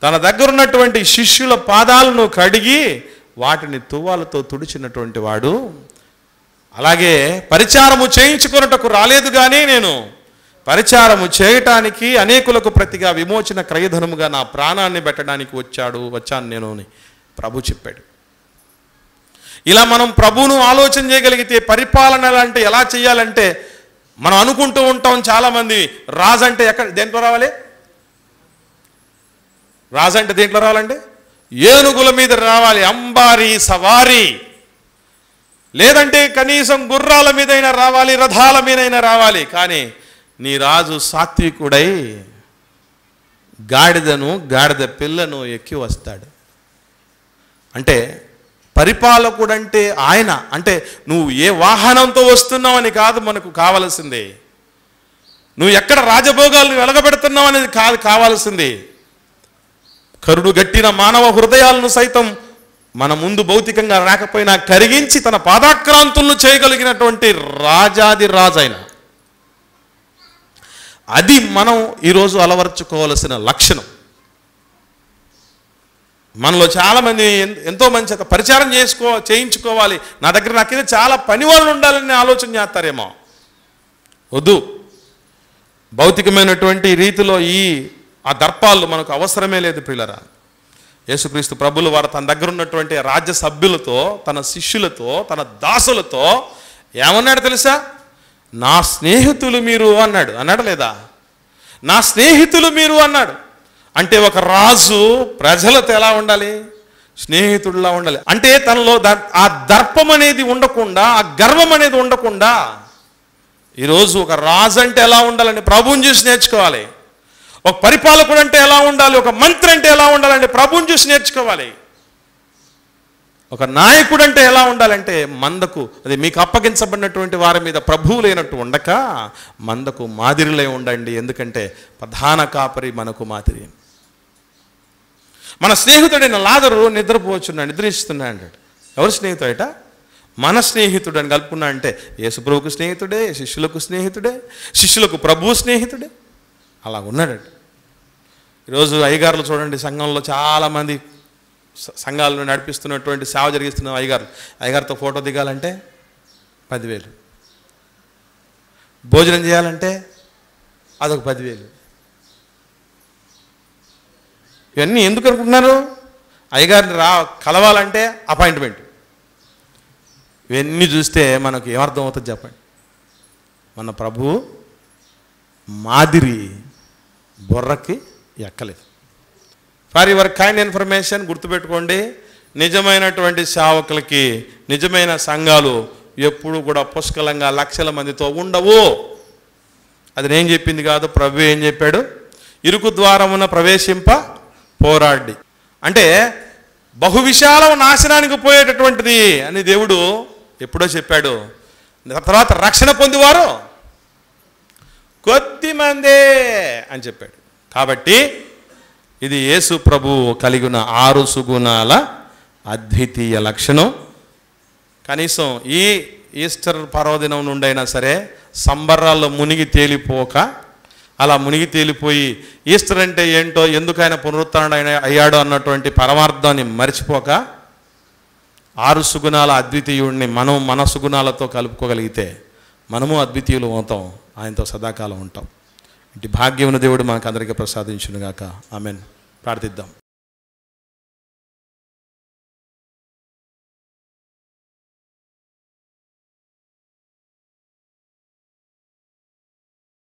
తన దగ్గర ఉన్నటువంటి శిష్యుల పాదాలను కడిగి వాటిని తువ్వాలతో తుడిచినటువంటి వాడు. అలాగే పరిచారము చేయించుకున్నటకు రాలేదు కానీ నేను పరిచారము చేయటానికి అనేకులకు ప్రతిగా విమోచన క్రయధనముగా నా ప్రాణాన్ని పెట్టడానికి వచ్చాను నేను అని ప్రభు చెప్పాడు. ఇలా మనం ప్రభువును ఆలోచన చేయగలిగితే పరిపాలన అంటే ఎలా చేయాలంటే మనం అనుకుంటూ ఉంటాం చాలామంది, రాజు అంటే దేంట్లో రావాలి? రాజు అంటే దేంట్లో రావాలంటే ఏనుగుల మీద రావాలి, అంబారీ సవారీ, లేదంటే కనీసం గుర్రాల మీదైనా రావాలి, రథాల మీదైనా రావాలి. కానీ నీ రాజు సాత్వికుడై గాడిద పిల్లను ఎక్కి వస్తాడు. అంటే పరిపాలకుడంటే ఆయన. అంటే నువ్వు ఏ వాహనంతో వస్తున్నావని కాదు మనకు కావలసింది, నువ్వు ఎక్కడ రాజభోగాలను వెలగబెడుతున్నావు అనేది కాదు కావాల్సింది. కరుడు గట్టిన మానవ హృదయాలను సైతం మన ముందు భౌతికంగా రాకపోయినా కరిగించి తన పాదాక్రాంతులను చేయగలిగినటువంటి రాజాది రాజైన, అది మనం ఈరోజు అలవర్చుకోవాల్సిన లక్షణం. మనలో చాలామంది ఎంతో మంచి పరిచారం చేయించుకోవాలి, నా దగ్గర నాకేదో చాలా పని వాళ్ళు ఉండాలని ఆలోచన చేస్తారేమో. వద్దు. భౌతికమైనటువంటి రీతిలో ఆ దర్పాలు మనకు అవసరమే లేదు ప్రియులరా. యేసుక్రీస్తు ప్రభులు వారు తన దగ్గర ఉన్నటువంటి రాజ్య సభ్యులతో, తన శిష్యులతో, తన దాసులతో ఏమన్నాడు తెలుసా? నా స్నేహితులు మీరు అన్నాడు లేదా? నా స్నేహితులు మీరు అన్నాడు. అంటే ఒక రాజు ప్రజలతో ఎలా ఉండాలి? స్నేహితుడిలా ఉండాలి. అంటే తనలో ఆ దర్పం అనేది ఉండకుండా, ఆ గర్వం అనేది ఉండకుండా ఈరోజు ఒక రాజు అంటే ఎలా ఉండాలని ప్రభువుని చూసి నేర్చుకోవాలి. ఒక పరిపాలకుడు అంటే ఎలా ఉండాలి, ఒక మంత్రి అంటే ఎలా ఉండాలంటే ప్రభువుని చూసి నేర్చుకోవాలి. ఒక నాయకుడు అంటే ఎలా ఉండాలంటే మందకు, అది మీకు అప్పగించబడినటువంటి వారి మీద ప్రభువు లేనట్టు ఉండక మందకు మాదిరిలే ఉండండి. ఎందుకంటే ప్రధాన కాపరి మనకు మాదిరి. మన స్నేహితుడైన లాజరు నిద్రిస్తున్నాడు అంటాడు. ఎవరు స్నేహితుడట? మన స్నేహితుడు అని కలుపుకున్నా అంటే యేసు ప్రభువుకు స్నేహితుడే, శిష్యులకు స్నేహితుడే, శిష్యులకు ప్రభువు స్నేహితుడే. అలా ఉన్నాడు. ఈరోజు అయ్యగారులు చూడండి, సంఘంలో చాలామంది సంఘాలను నడిపిస్తున్నటువంటి సేవ జరిగిస్తున్న అయ్యగారితో ఫోటో దిగాలంటే 10,000, భోజనం చేయాలంటే అదొక 10,000. ఇవన్నీ ఎందుకు అనుకుంటున్నారు? అయ్యగారిని కలవాలంటే అపాయింట్మెంట్. ఇవన్నీ చూస్తే మనకు ఏమర్థం అవుతుంది చెప్పండి? మన ప్రభు మాదిరి బుర్రకి ఎక్కలేదు. ఫర్ యువర్ కైండ్ ఇన్ఫర్మేషన్ గుర్తుపెట్టుకోండి, నిజమైనటువంటి సేవకులకి నిజమైన సంఘాలు ఎప్పుడు కూడా పుష్కలంగా లక్షల మందితో ఉండవు. అది నేను చెప్పింది కాదు, ప్రభు ఏం చెప్పాడు? ఇరుకు ద్వారమున ప్రవేశింప పోరాడి. అంటే బహువిశాలం నాశనానికి పోయేటటువంటిది అని దేవుడు ఎప్పుడో చెప్పాడు. తర్వాత రక్షణ పొందేవారు కొద్ది మందే అని చెప్పాడు. కాబట్టి ఇది యేసు ప్రభు కలిగిన 6 సుగుణాల అద్వితీయ లక్షణం. కనీసం ఈ ఈస్టర్ పర్వదినం నుండైనా సరే సంబరాల్లో మునిగి తేలిపోక, అలా మునిగి తేలిపోయి ఈస్టర్ అంటే ఏంటో, ఎందుకు ఆయన పునరుత్థానుడు అయ్యాడో అన్నటువంటి పరమార్థాన్ని మర్చిపోక 6 సుగుణాల అద్వితీయుడిని మనం మన సుగుణాలతో కలుపుకోగలిగితే మనము అద్వితీయులు అవుతాం, ఆయనతో సదాకాలం ఉంటాం. ఇంటి భాగ్యమును దేవుడు మనకు అందరికీ ప్రసాదించునుగాక. ఆమెన్. ప్రార్థిద్దాం.